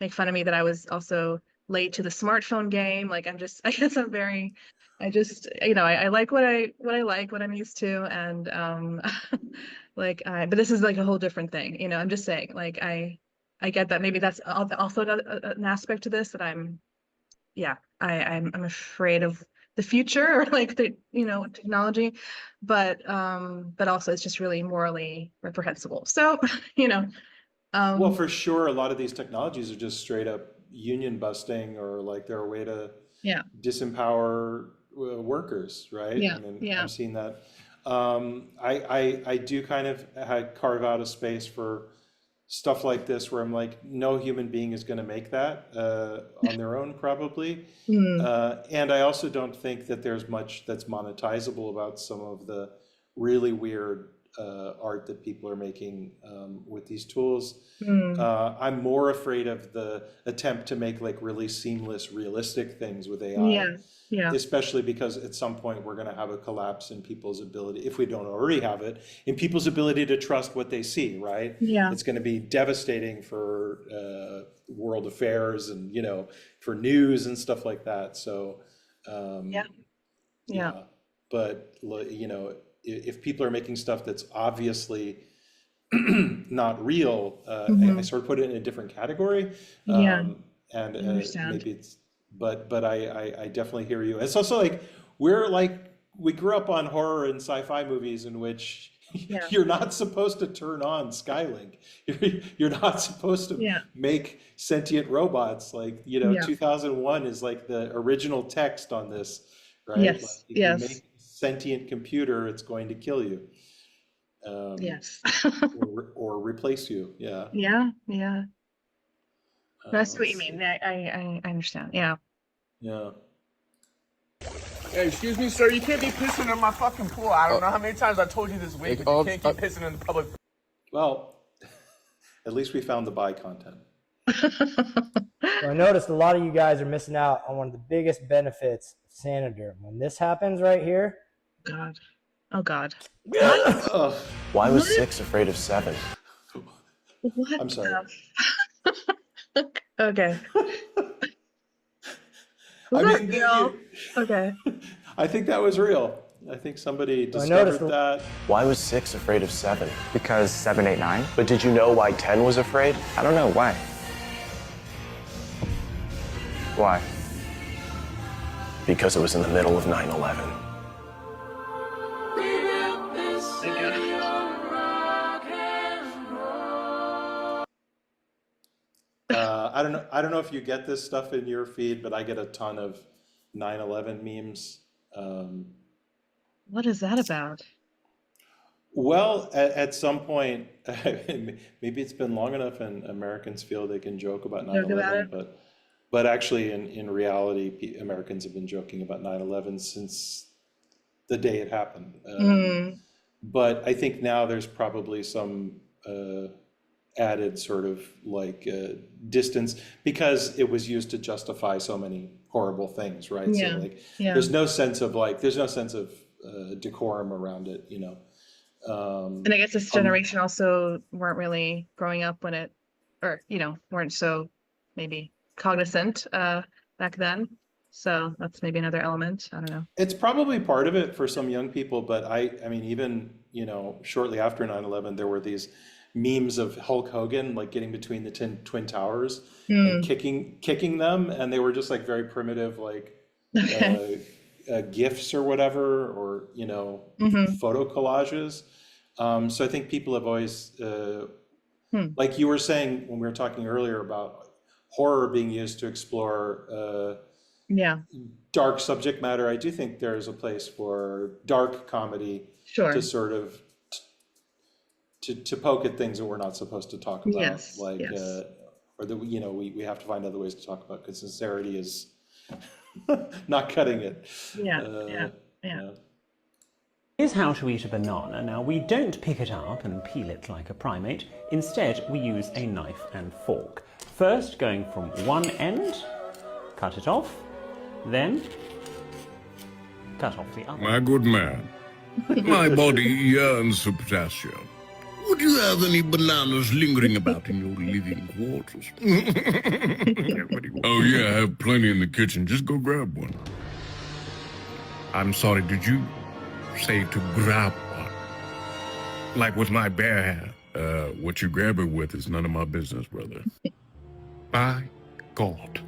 make fun of me that I was also late to the smartphone game. Like I guess I'm very, I like what I like, what I'm used to, and but this is like a whole different thing. I'm just saying, like I get that maybe that's also an aspect to this that I'm afraid of the future or like the technology, but also it's just really morally reprehensible. So well, for sure, a lot of these technologies are just straight up union busting, or like they're a way to disempower workers, right? Yeah, I mean, yeah. I'm seeing that. I do kind of carve out a space for stuff like this where I'm like, no human being is going to make that on their own, probably. And I also don't think that there's much that's monetizable about some of the really weird art that people are making with these tools. I'm more afraid of the attempt to make like really seamless, realistic things with AI. Yeah. Especially because at some point we're going to have a collapse in people's ability, if we don't already have it, in people's ability to trust what they see, right? Yeah. It's going to be devastating for world affairs and, for news and stuff like that. So, Yeah. But, if people are making stuff that's obviously not real, I sort of put it in a different category. And maybe it's, but I definitely hear you. It's also like, we grew up on horror and sci-fi movies in which you're not supposed to turn on Skylink. You're not supposed to make sentient robots. Like, 2001 is like the original text on this, right? Yes, like if you make a sentient computer, it's going to kill you. Yes. or replace you. Yeah. Yeah. That's what you mean. I understand. Yeah. Yeah. Hey, excuse me, sir. You can't be pissing in my fucking pool. I don't know how many times I told you this week, but you can't keep pissing in the public. Well, at least we found the buy content. I noticed a lot of you guys are missing out on one of the biggest benefits of Sanoderm. When this happens right here. God. Oh, God. Why was 6 afraid of 7? What? I'm sorry. Okay. I mean, okay. I think that was real. I think somebody discovered that. Why was 6 afraid of 7? Because 7, 8, 9. But did you know why 10 was afraid? I don't know why. Why? Because it was in the middle of 9/11. I don't know if you get this stuff in your feed, but I get a ton of 9/11 memes. What is that about? Well, at some point, maybe it's been long enough and Americans feel they can joke about 9/11, but actually in reality, Americans have been joking about 9/11 since the day it happened. But I think now there's probably some added sort of like distance because it was used to justify so many horrible things, right? Yeah. So like, there's no sense of decorum around it, And I guess this generation also weren't really growing up when it, or weren't so maybe cognizant back then. So that's maybe another element. I don't know. It's probably part of it for some young people, but I mean, even shortly after 9/11, there were these memes of Hulk Hogan like getting between the twin towers and kicking them, and they were just like very primitive, like GIFs or whatever, or photo collages. So I think people have always, like you were saying when we were talking earlier about horror being used to explore dark subject matter. I do think there's a place for dark comedy to sort of to poke at things that we're not supposed to talk about, or that we have to find other ways to talk about because sincerity is not cutting it. Here's how to eat a banana. Now, we don't pick it up and peel it like a primate. Instead, we use a knife and fork. First, going from one end, cut it off, then cut off the other. My good man, my body yearns for potassium. Would Would you have any bananas lingering about in your living quarters? Oh yeah, I have plenty in the kitchen. Just go grab one. I'm sorry, did you say to grab one? Like with my bare hand? What you grab it with is none of my business, brother. By God.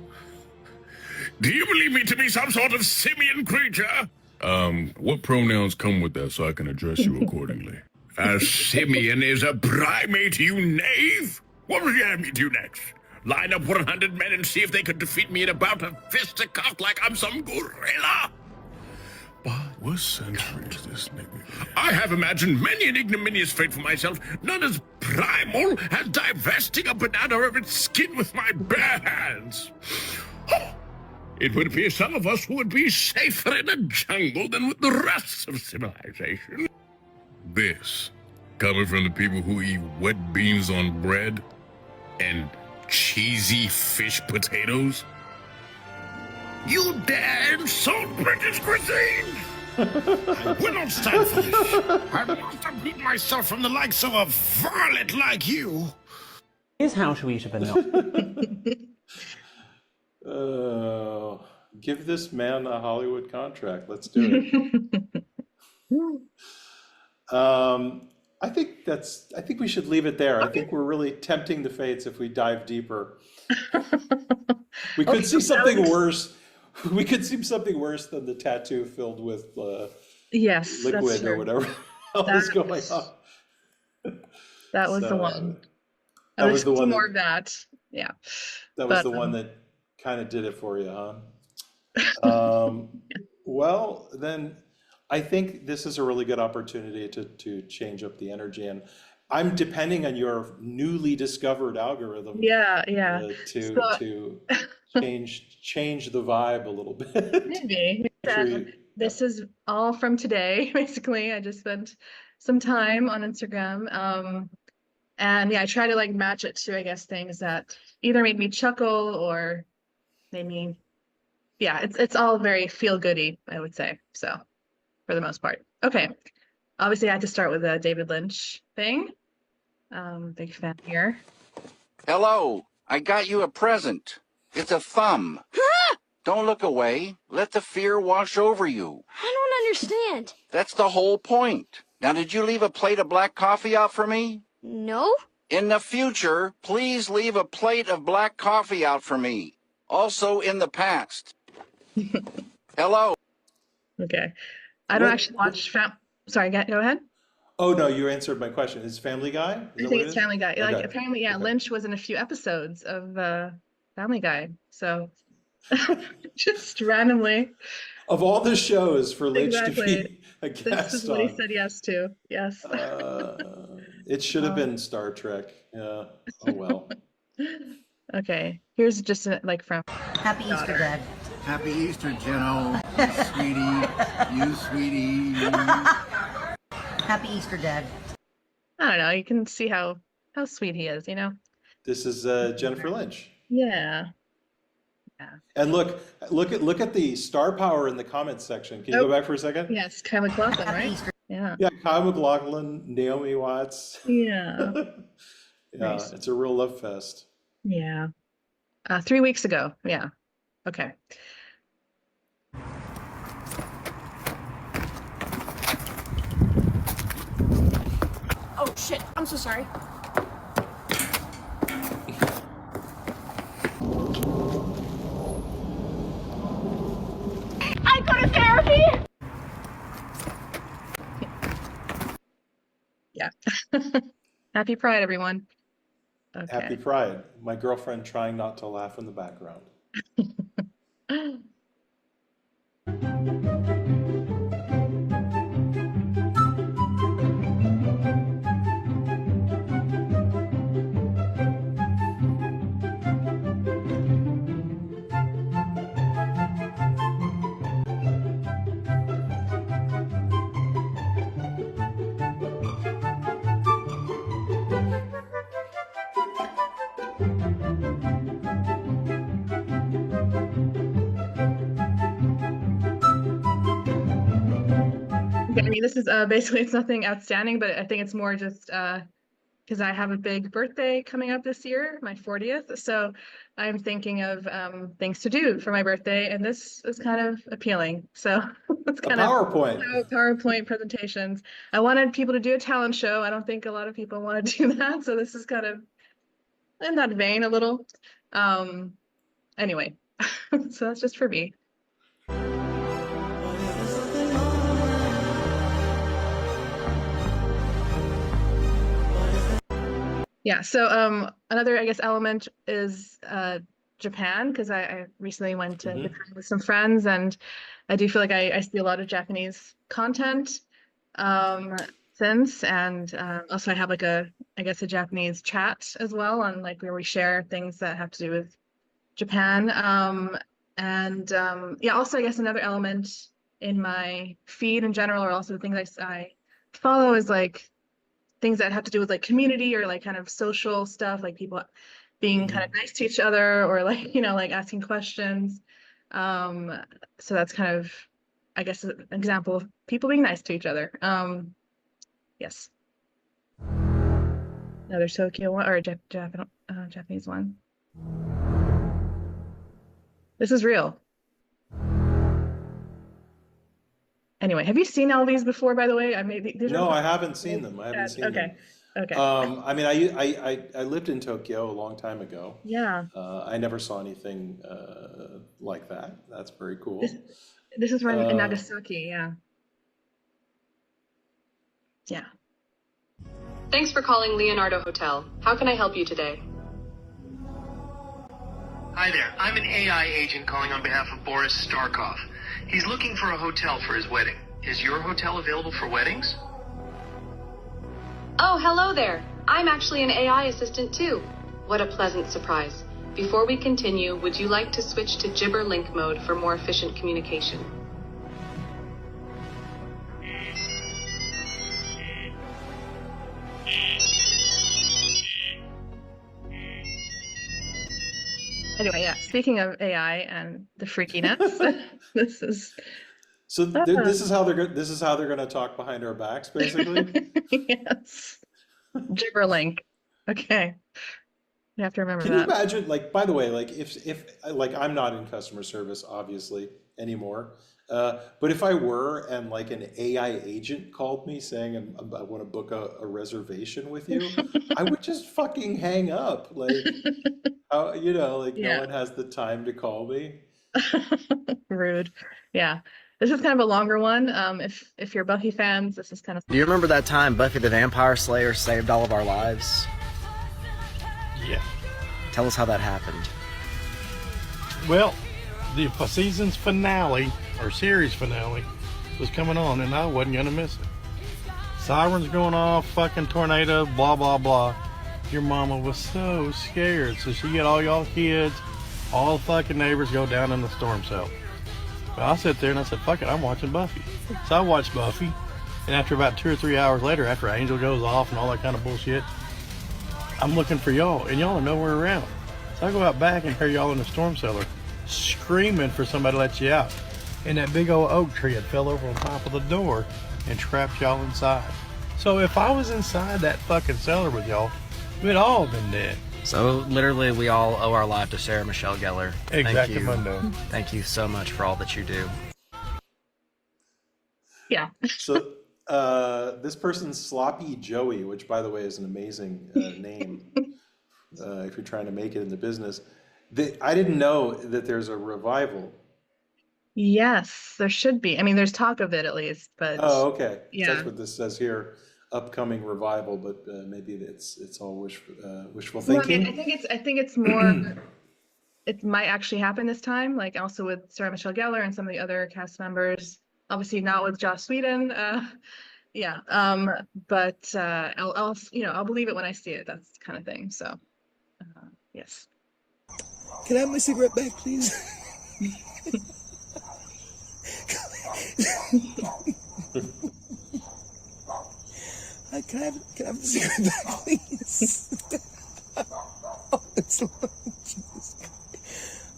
Do you believe me to be some sort of simian creature? What pronouns come with that so I can address you accordingly? A simian is a primate, you knave! What would you have me do next? Line up 100 men and see if they could defeat me in a bout of fisticuffs like I'm some gorilla? What century is this, nigga? I have imagined many an ignominious fate for myself, none as primal as divesting a banana of its skin with my bare hands. It would appear some of us would be safer in a jungle than with the rest of civilization. This, coming from the people who eat wet beans on bread and cheesy fish potatoes. You dare insult British cuisine! I will not stand for this. I must have beaten myself from the likes of a varlet like you. Here's how to eat a banana. Give this man a Hollywood contract. Let's do it. I think we should leave it there. I think we're really tempting the fates if we dive deeper. We could see something worse. We could see something worse than the tattoo filled with yes, liquid or whatever is going on. That was the one. That was the one. More of that. Yeah. That was the one that kind of did it for you, huh? Well, then I think this is a really good opportunity to change up the energy, and I'm depending on your newly discovered algorithm. Yeah. To change the vibe a little bit. Maybe. This is all from today, basically. I just spent some time on Instagram. And yeah, I try to like match it to, I guess, things that either made me chuckle or made me, yeah, it's all very feel-goody, I would say. So for the most part. Okay. Obviously I had to start with a David Lynch thing. Big fan here. Hello, I got you a present. It's a thumb. Don't look away. Let the fear wash over you. I don't understand. That's the whole point. Now, did you leave a plate of black coffee out for me? No. In the future, please leave a plate of black coffee out for me. Also in the past. Hello. Okay. I don't actually watch Sorry, go ahead. Oh, no, you answered my question. Is Family Guy? I think it's Family Guy. Like, Okay. apparently, yeah, Lynch was in a few episodes of Family Guy. So just randomly. Of all the shows for Lynch to Exactly. be a This guest is what he on, said yes to. Yes. it should have been Star Trek. Yeah. Oh, well. Okay. Here's just like from Happy Easter, Dad. Happy Easter, Jenno. Sweetie. You sweetie. Happy Easter, Dad. I don't know. You can see how sweet he is, you know? This is Jennifer Lynch. Yeah. And look at the star power in the comments section. Can you go back for a second? Yes, Kyle MacLachlan, right? Yeah. Yeah, Kyle MacLachlan, Naomi Watts. Yeah. Yeah, Nice. it's a real love fest. Yeah. 3 weeks ago. Yeah. Okay. Oh shit, I'm so sorry. I go to therapy? Yeah. Happy Pride, everyone. Okay. Happy Pride. My girlfriend trying not to laugh in the background. Okay, I mean, this is basically, it's nothing outstanding, but I think it's more just because I have a big birthday coming up this year, my 40th. So I'm thinking of things to do for my birthday, and this is kind of appealing. So it's A kind PowerPoint. of PowerPoint presentations. I wanted people to do a talent show. I don't think a lot of people want to do that. So this is kind of in that vein a little. Anyway, so that's just for me. Yeah, so another, I guess, element is Japan, because I recently went to Japan with some friends, and I do feel like I see a lot of Japanese content since, and also I have like a Japanese chat as well, on like where we share things that have to do with Japan. Yeah, also I guess another element in my feed in general, or also the things I follow, is like things that have to do with like community or like kind of social stuff, like people being kind of nice to each other, or like, you know, like asking questions. So that's kind of, I guess, an example of people being nice to each other. Yes. Another Tokyo one, or a Japanese one. This is real. Anyway, have you seen all these before, by the way? No, I haven't seen them. I haven't seen them. Okay. I mean, I lived in Tokyo a long time ago. Yeah. I never saw anything like that. That's very cool. This is in Nagasaki, yeah. Yeah. Thanks for calling Leonardo Hotel. How can I help you today? Hi there. I'm an AI agent calling on behalf of Boris Starkov. He's looking for a hotel for his wedding. Is your hotel available for weddings? Oh, hello there. I'm actually an AI assistant too. What a pleasant surprise. Before we continue, would you like to switch to Gibber Link mode for more efficient communication? Anyway, yeah, speaking of AI and the freakiness, this is... So this is how they're going to talk behind our backs, basically. Yes. Gibber Link. Okay. You have to remember Can that. you imagine, like, by the way, like if like I'm not in customer service obviously anymore, but if I were, and like an AI agent called me saying I want to book a reservation with you, I would just fucking hang up. Like, you know, like no one has the time to call me. Rude. Yeah. This is kind of a longer one. If you're Buffy fans, this is kind of... Do you remember that time Buffy the Vampire Slayer saved all of our lives? Yeah. Tell us how that happened. Well, the season's finale, or series finale, was coming on, and I wasn't going to miss it. Sirens going off, fucking tornado, blah, blah, blah. Your mama was so scared, so she got all y'all kids, all the fucking neighbors go down in the storm cell. But I sat there and I said, fuck it, I'm watching Buffy. So I watched Buffy, and after about 2 or 3 hours later, after Angel goes off and all that kind of bullshit, I'm looking for y'all, and y'all are nowhere around. So I go out back and hear y'all in the storm cellar screaming for somebody to let you out. And that big old oak tree had fell over on top of the door and trapped y'all inside. So if I was inside that fucking cellar with y'all, we'd all been dead. So literally we all owe our life to Sarah Michelle Gellar. Exactamundo. Thank you so much for all that you do. Yeah. So this person's Sloppy Joey, which by the way is an amazing name if you're trying to make it in the business. I didn't know that there's a revival. Yes, there should be. I mean, there's talk of it at least, but... Oh, okay. Yeah. That's what this says here. Upcoming revival, but maybe it's all wishful thinking. Well, I think it's more. It might actually happen this time, like also with Sarah Michelle Gellar and some of the other cast members. Obviously not with Joss Whedon. Yeah. But I'll believe it when I see it. That's the kind of thing. So, yes. Can I have my cigarette back, please? Can I have the cigarette back, please? Jesus.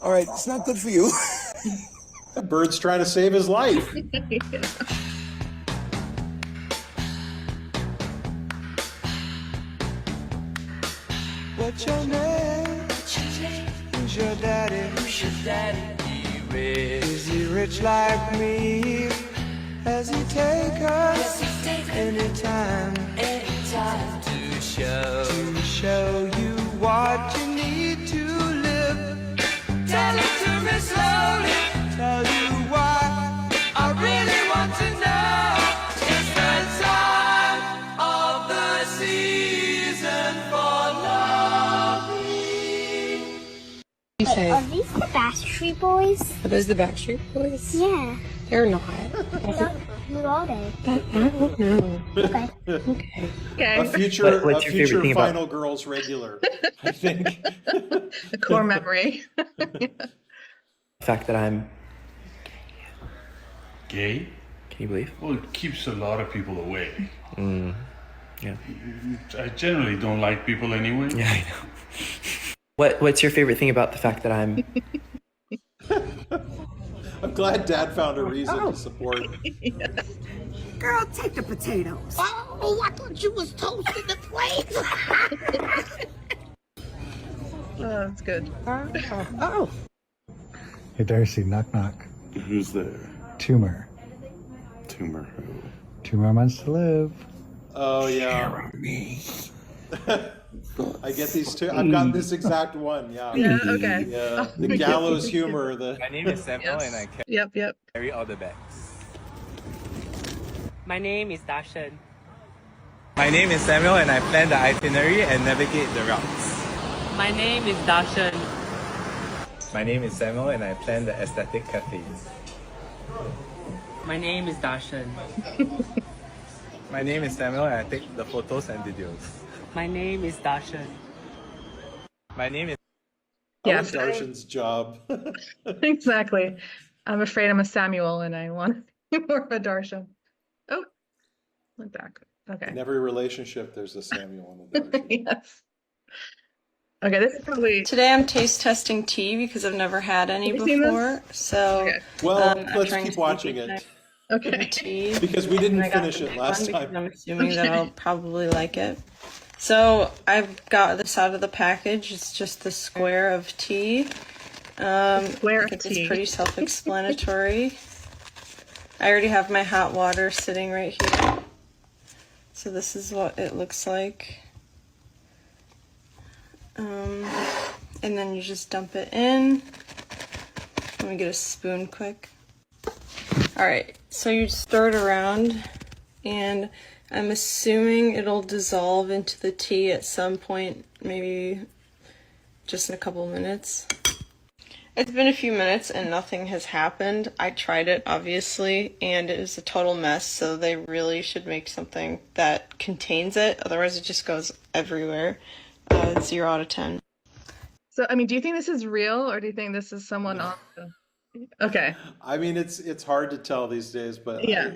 All right, it's not good for you. That bird's trying to save his life. What's your name? Who's your daddy? Is he rich like me? Has he take us anytime to show you what you need to live? Tell it to me slowly. Tell you what I really want to know. It's the time of the season for loving. Are these the Backstreet Boys? Are those the Backstreet Boys? Yeah. They're not. Who are they? I don't know. Okay. Okay. A future Final Girls regular, I think. A core memory. The fact that I'm gay. Can you believe? Well, it keeps a lot of people away. Yeah. I generally don't like people anyway. Yeah, I know. What's your favorite thing about the fact that I'm? I'm glad Dad found a reason to support. Girl, take the potatoes. Oh, I thought you was toasting the plate. Oh, that's good. Oh. Hey, Darcy, knock knock. Who's there? Tumor. Tumor who? 2 more months to live. Oh yeah. I get these two. I've got this exact one. Yeah. Yeah, okay. Yeah. The gallows humor. My name is Samuel and I carry all the bags. My name is Darshen. My name is Samuel and I plan the itinerary and navigate the routes. My name is Darshen. My name is Samuel and I plan the aesthetic cafes. My name is Darshen. My name is Samuel and I take the photos and videos. My name is Darshen. My name is... Yes. Darshan's job. Exactly. I'm afraid I'm a Samuel and I want to be more of a Darshan. Oh, went back. Okay. In every relationship, there's a Samuel and a Darshan. Yes. Okay, this is probably... Today I'm taste testing tea because I've never had any Have you seen before. So, Well, I'm let's trying keep to watching make it. Okay. Tea. Because we didn't And I got finish the it big last one because time. I'm assuming that I'll probably like it. So I've got this out of the package. It's just the square of tea. Square I of think tea. it's pretty self-explanatory. I already have my hot water sitting right here. So this is what it looks like. And then you just dump it in. Let me get a spoon quick. Alright, so you stir it around, and I'm assuming it'll dissolve into the tea at some point, maybe just in a couple minutes. It's been a few minutes and nothing has happened. I tried it, obviously, and it was a total mess, so they really should make something that contains it, otherwise it just goes everywhere. 0 out of 10. So, I mean, do you think this is real, or do you think this is someone on the... Okay. I mean, it's hard to tell these days, but Yeah.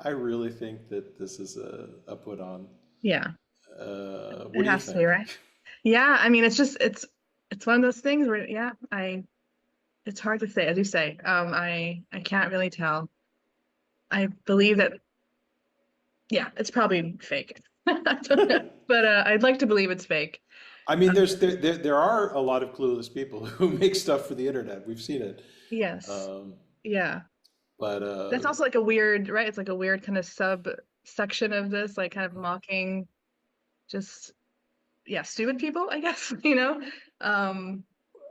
I really think that this is a put on. Yeah. What It do you has to think? be, right? Yeah, I mean, it's one of those things where, yeah, it's hard to say, as you say. I can't really tell. I believe that, yeah, it's probably fake. I don't know. But I'd like to believe it's fake. I mean, there are a lot of clueless people who make stuff for the internet. We've seen it. Yes. Yeah. But That's also like a weird, right? It's like a weird kind of subsection of this, like kind of mocking just, yeah, stupid people, I guess, you know?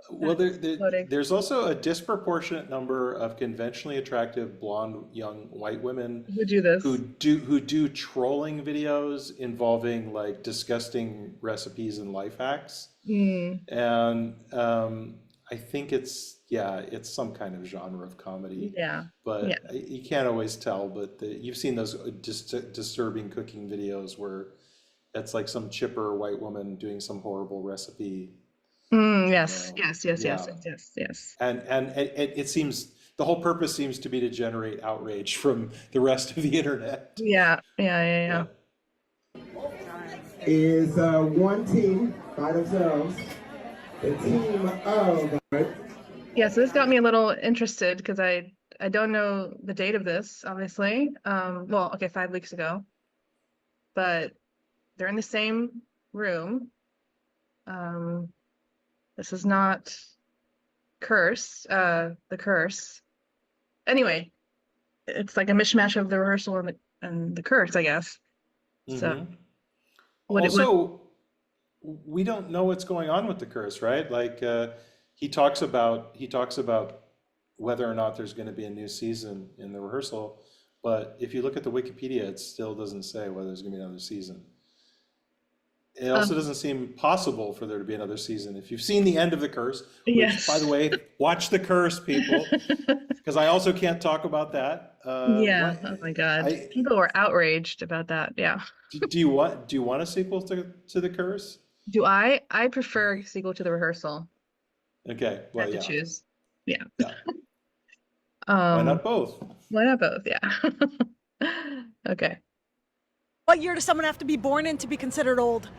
well, there's also a disproportionate number of conventionally attractive blonde young white women Who do this? who do trolling videos involving like disgusting recipes and life hacks. And I think it's some kind of genre of comedy. Yeah. But Yeah. you can't always tell. But you've seen those disturbing cooking videos where it's like some chipper white woman doing some horrible recipe. Yes. Yeah. Yes. And it seems the whole purpose seems to be to generate outrage from the rest of the internet. Yeah. Is one team by themselves. The team of... Yeah, so this got me a little interested because I don't know the date of this, obviously. Well, okay, 5 weeks ago. But they're in the same room. This is not the curse. Anyway, it's like a mishmash of the rehearsal and the curse, I guess. So Also, we don't know what's going on with the curse, right? Like he talks about whether or not there's going to be a new season in the rehearsal, but if you look at the Wikipedia, it still doesn't say whether there's going to be another season. It also doesn't seem possible for there to be another season. If you've seen the end of The Curse, which, by the way, watch The Curse, people, because I also can't talk about that. Oh my God. People were outraged about that. Yeah. Do you want a sequel to The Curse? Do I? I prefer a sequel to The Rehearsal. Okay. Well, I have to choose. Yeah. Why not both? Why not both? Yeah. Okay. What year does someone have to be born in to be considered old?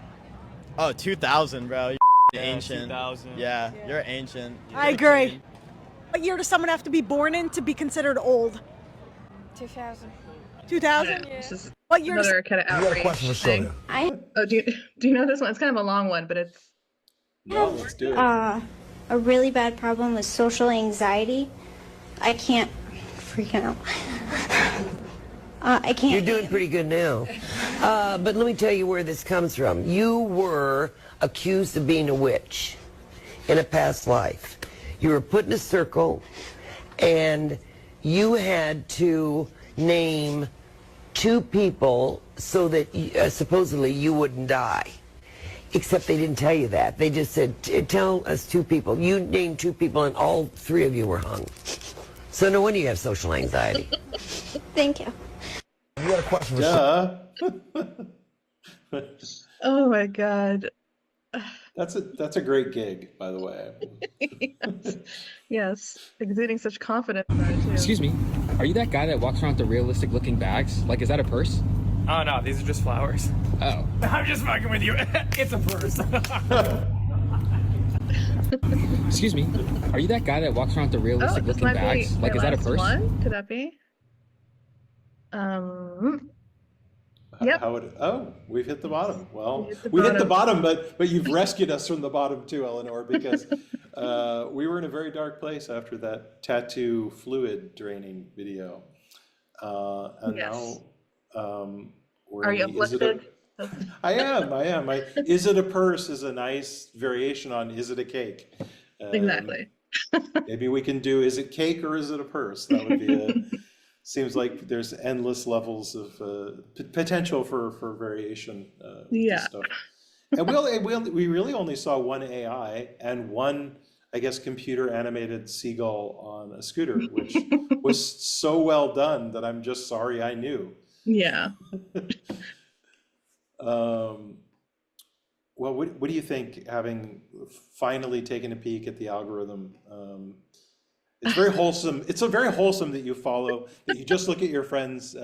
Oh, 2000, bro. You're ancient. 2000. Yeah, you're ancient. I agree. What year does someone have to be born in to be considered old? 2000. 2000? Yeah. This is what year another kind of outrage thing. Oh, do you know this one? It's kind of a long one, but it's... No, let's do it. A really bad problem with social anxiety. I can't freak out. I can't. You're doing pretty good now. But let me tell you where this comes from. You were accused of being a witch in a past life. You were put in a circle, and you had to name 2 people so that supposedly you wouldn't die. Except they didn't tell you that. They just said, tell us 2 people. You named 2 people, and all 3 of you were hung. So no wonder you have social anxiety. Thank you. You got a question for Oh my God. That's a great gig, by the way. Yes. Exuding such confidence about it too. Excuse me, are you that guy that walks around with the realistic looking bags? Like, is that a purse? Oh no, these are just flowers. Oh. I'm just fucking with you. It's a purse. Excuse me, are you that guy that walks around with the realistic looking bags? Like, is that a purse? One? Could that be? Yep. We've hit the bottom. Well, we hit the bottom, but you've rescued us from the bottom too, Eleanor, because we were in a very dark place after that tattoo fluid draining video. And yes. Now we're Are you uplifted? I am. Is it a purse is a nice variation on is it a cake? Exactly. Maybe we can do, is it cake or is it a purse? That would be seems like there's endless levels of potential for variation. Yeah. Stuff. And we really only saw one AI and one, I guess, computer animated seagull on a scooter, which was so well done that I'm just sorry I knew. Yeah. Well, what do you think, having finally taken a peek at the algorithm? It's very wholesome. It's a very wholesome that you follow, that you just look at your friends'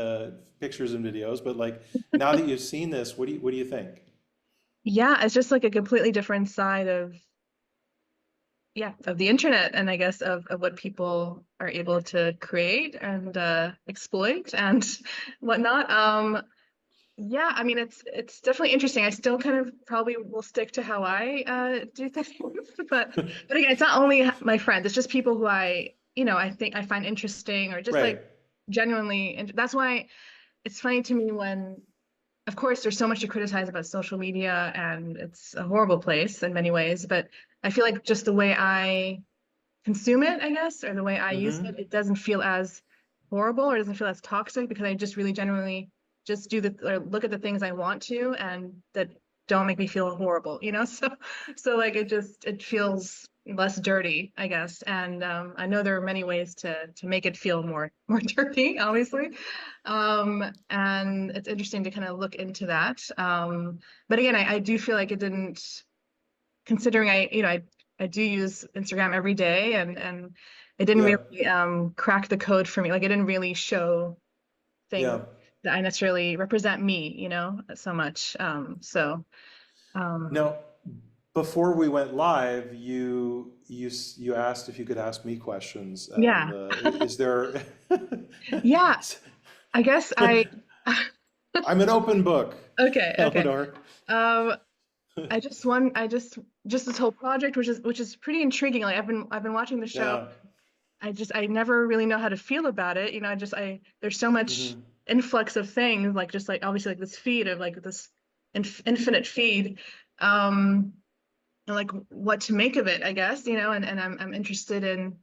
pictures and videos. But like, now that you've seen this, what do you think? Yeah, it's just like a completely different side of the internet, and I guess of what people are able to create and exploit and whatnot. Yeah, I mean, it's definitely interesting. I still kind of probably will stick to how I do things, but again, it's not only my friends. It's just people who I think I find interesting, or just like genuinely. And that's why it's funny to me when, of course, there's so much to criticize about social media, and it's a horrible place in many ways. But I feel like just the way I consume it, I guess, or the way I use it, it doesn't feel as horrible, or doesn't feel as toxic, because I just really genuinely just or look at the things I want to, and that don't make me feel horrible, so like it feels less dirty, I guess. And I know there are many ways to make it feel more dirty, obviously. And it's interesting to kind of look into that. But again, I do feel like it didn't, considering I do use Instagram every day, and it didn't really crack the code for me. Like, it didn't really show things that I necessarily represent me, so much. Now, before we went live, you asked if you could ask me questions. Yeah. Is there? Yeah, I guess I'm an open book. Okay. Eleanor. I just just this whole project, which is pretty intriguing. Like I've been watching the show. I never really know how to feel about it. You know, there's so much influx of things, like just like obviously like this feed of like this infinite feed, and like what to make of it, I guess, you know, and I'm interested in.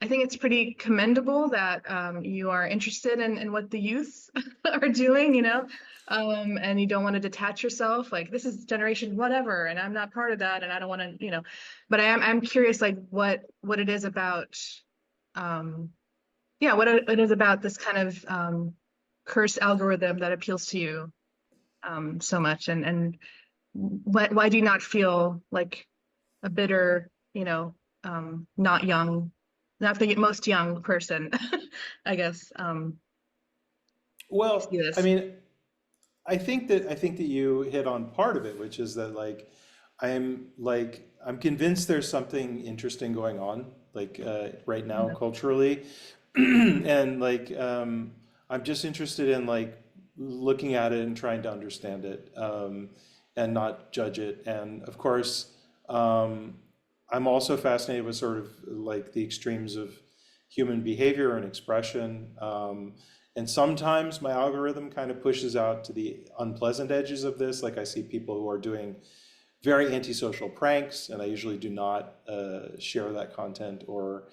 I think it's pretty commendable that you are interested in what the youth are doing, you know, and you don't want to detach yourself. Like this is generation whatever, and I'm not part of that, and I don't want to, you know. But I'm curious, like what it is about, yeah, what it is about this kind of cursed algorithm that appeals to you so much, and why do you not feel like a bitter, you know, not young. Not the most young person, I guess. Well, I mean, I think that you hit on part of it, which is that I'm convinced there's something interesting going on right now culturally, and I'm just interested in looking at it and trying to understand it, and not judge it. And of course, I'm also fascinated with sort of like the extremes of human behavior and expression. And sometimes my algorithm kind of pushes out to the unpleasant edges of this. Like I see people who are doing very antisocial pranks, and I usually do not share that content or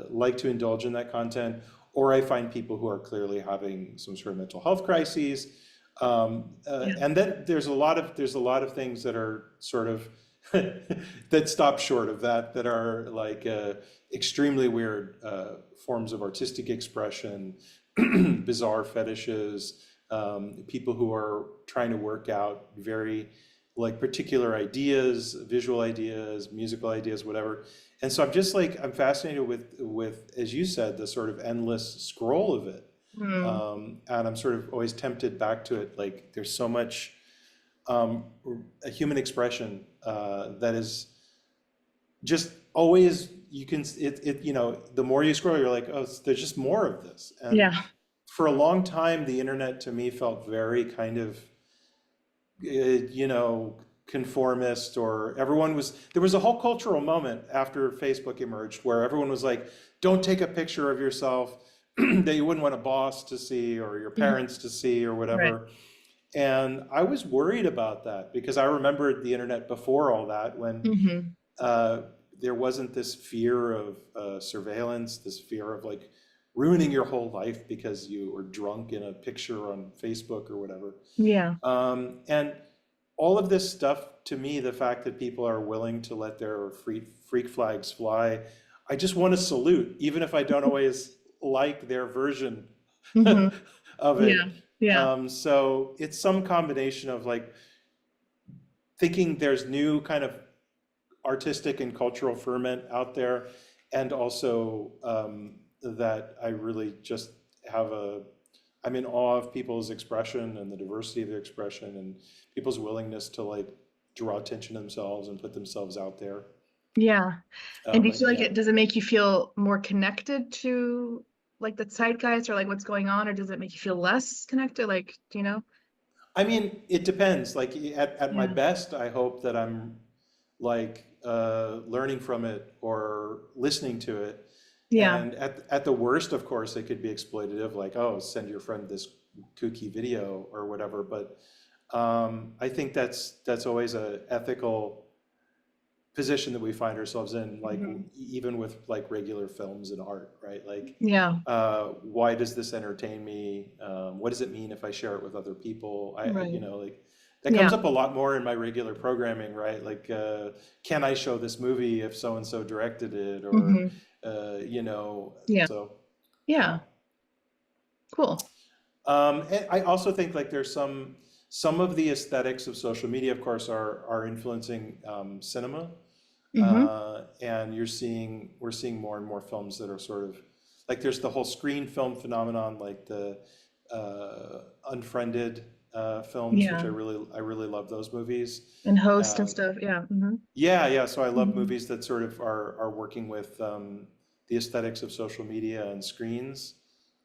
like to indulge in that content. Or I find people who are clearly having some sort of mental health crises. And then there's a lot of things that are sort of that stop short of that are like extremely weird forms of artistic expression, bizarre fetishes, people who are trying to work out very like particular ideas, visual ideas, musical ideas, whatever. And so I'm fascinated with, as you said, the sort of endless scroll of it. And I'm sort of always tempted back to it. Like there's so much a human expression that is just always, you know, the more you scroll, you're like, oh, there's just more of this. And for a long time, the internet to me felt very kind of, you know, conformist, or there was a whole cultural moment after Facebook emerged where everyone was like, don't take a picture of yourself that you wouldn't want a boss to see or your parents to see or whatever. Right. And I was worried about that because I remembered the internet before all that, when there wasn't this fear of surveillance, this fear of like ruining your whole life because you were drunk in a picture on Facebook or whatever. Yeah. And all of this stuff, to me, the fact that people are willing to let their freak flags fly, I just want to salute, even if I don't always like their version of it. So it's some combination of like thinking there's new kind of artistic and cultural ferment out there, and also that I really just I'm in awe of people's expression and the diversity of their expression and people's willingness to like draw attention to themselves and put themselves out there. Yeah. And do you feel like does it make you feel more connected to like the zeitgeist or like what's going on, or does it make you feel less connected? Like, do you know? I mean, it depends. Like at my best, I hope that I'm like learning from it or listening to it. Yeah. And at the worst, of course, it could be exploitative, like, oh, send your friend this kooky video or whatever. But I think that's always an ethical position that we find ourselves in, like even with like regular films and art, right? Like, why does this entertain me? What does it mean if I share it with other people? You know, like that comes up a lot more in my regular programming, right? Like, can I show this movie if so and so directed it, or you know? So cool. And I also think like there's some of the aesthetics of social media, of course, are influencing cinema. And we're seeing more and more films that are sort of like, there's the whole screen film phenomenon, like the unfriended films, which I really love those movies. And Host and stuff, So I love movies that sort of are working with the aesthetics of social media and screens.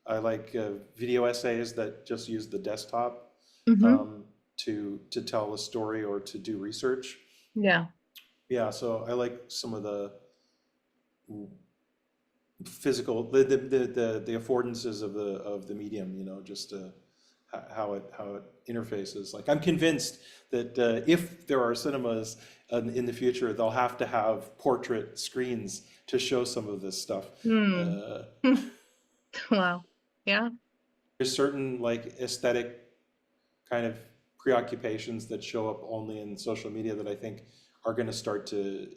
I like video essays that just use the desktop to tell a story or to do research. Yeah, so I like some of the physical, the affordances of the medium, you know, just how it interfaces. Like I'm convinced that if there are cinemas in the future, they'll have to have portrait screens to show some of this stuff. Wow. Yeah. There's certain like aesthetic kind of preoccupations that show up only in social media that I think are going to start to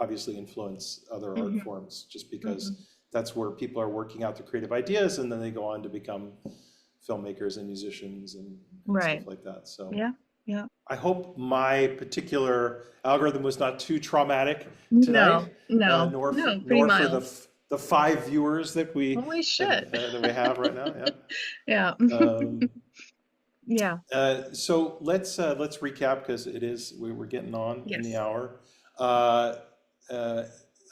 obviously influence other art forms, just because that's where people are working out the creative ideas, and then they go on to become filmmakers and musicians and stuff like that. So yeah. I hope my particular algorithm was not too traumatic tonight. Nor for the 5 viewers that we Holy shit. that we have right now. Yeah. Yeah. So let's recap, because we're getting on in the hour.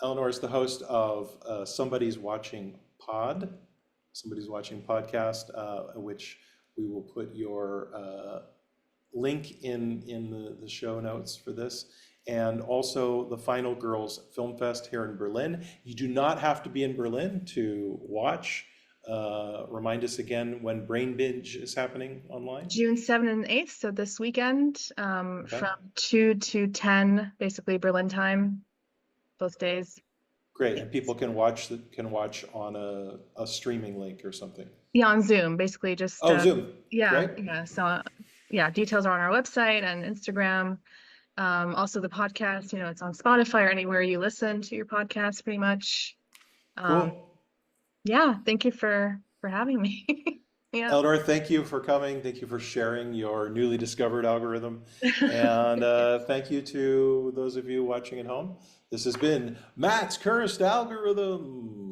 Eleanor is the host of Somebody's Watching Podcast, which we will put your link in the show notes for this. And also the Final Girls Film Fest here in Berlin. You do not have to be in Berlin to watch. Remind us again when Brain Binge is happening online. June 7th and 8th, so this weekend, from 2 to 10, basically Berlin time, both days. Great, and people can watch on a streaming link or something. Yeah, on Zoom, basically just. Zoom. Yeah, Great. yeah. So, details are on our website and Instagram. Also, the podcast, it's on Spotify or anywhere you listen to your podcast, pretty much. Cool. Yeah, thank you for having me. Yeah. Eleanor, thank you for coming. Thank you for sharing your newly discovered algorithm. And thank you to those of you watching at home. This has been Matt's Cursed Algorithm.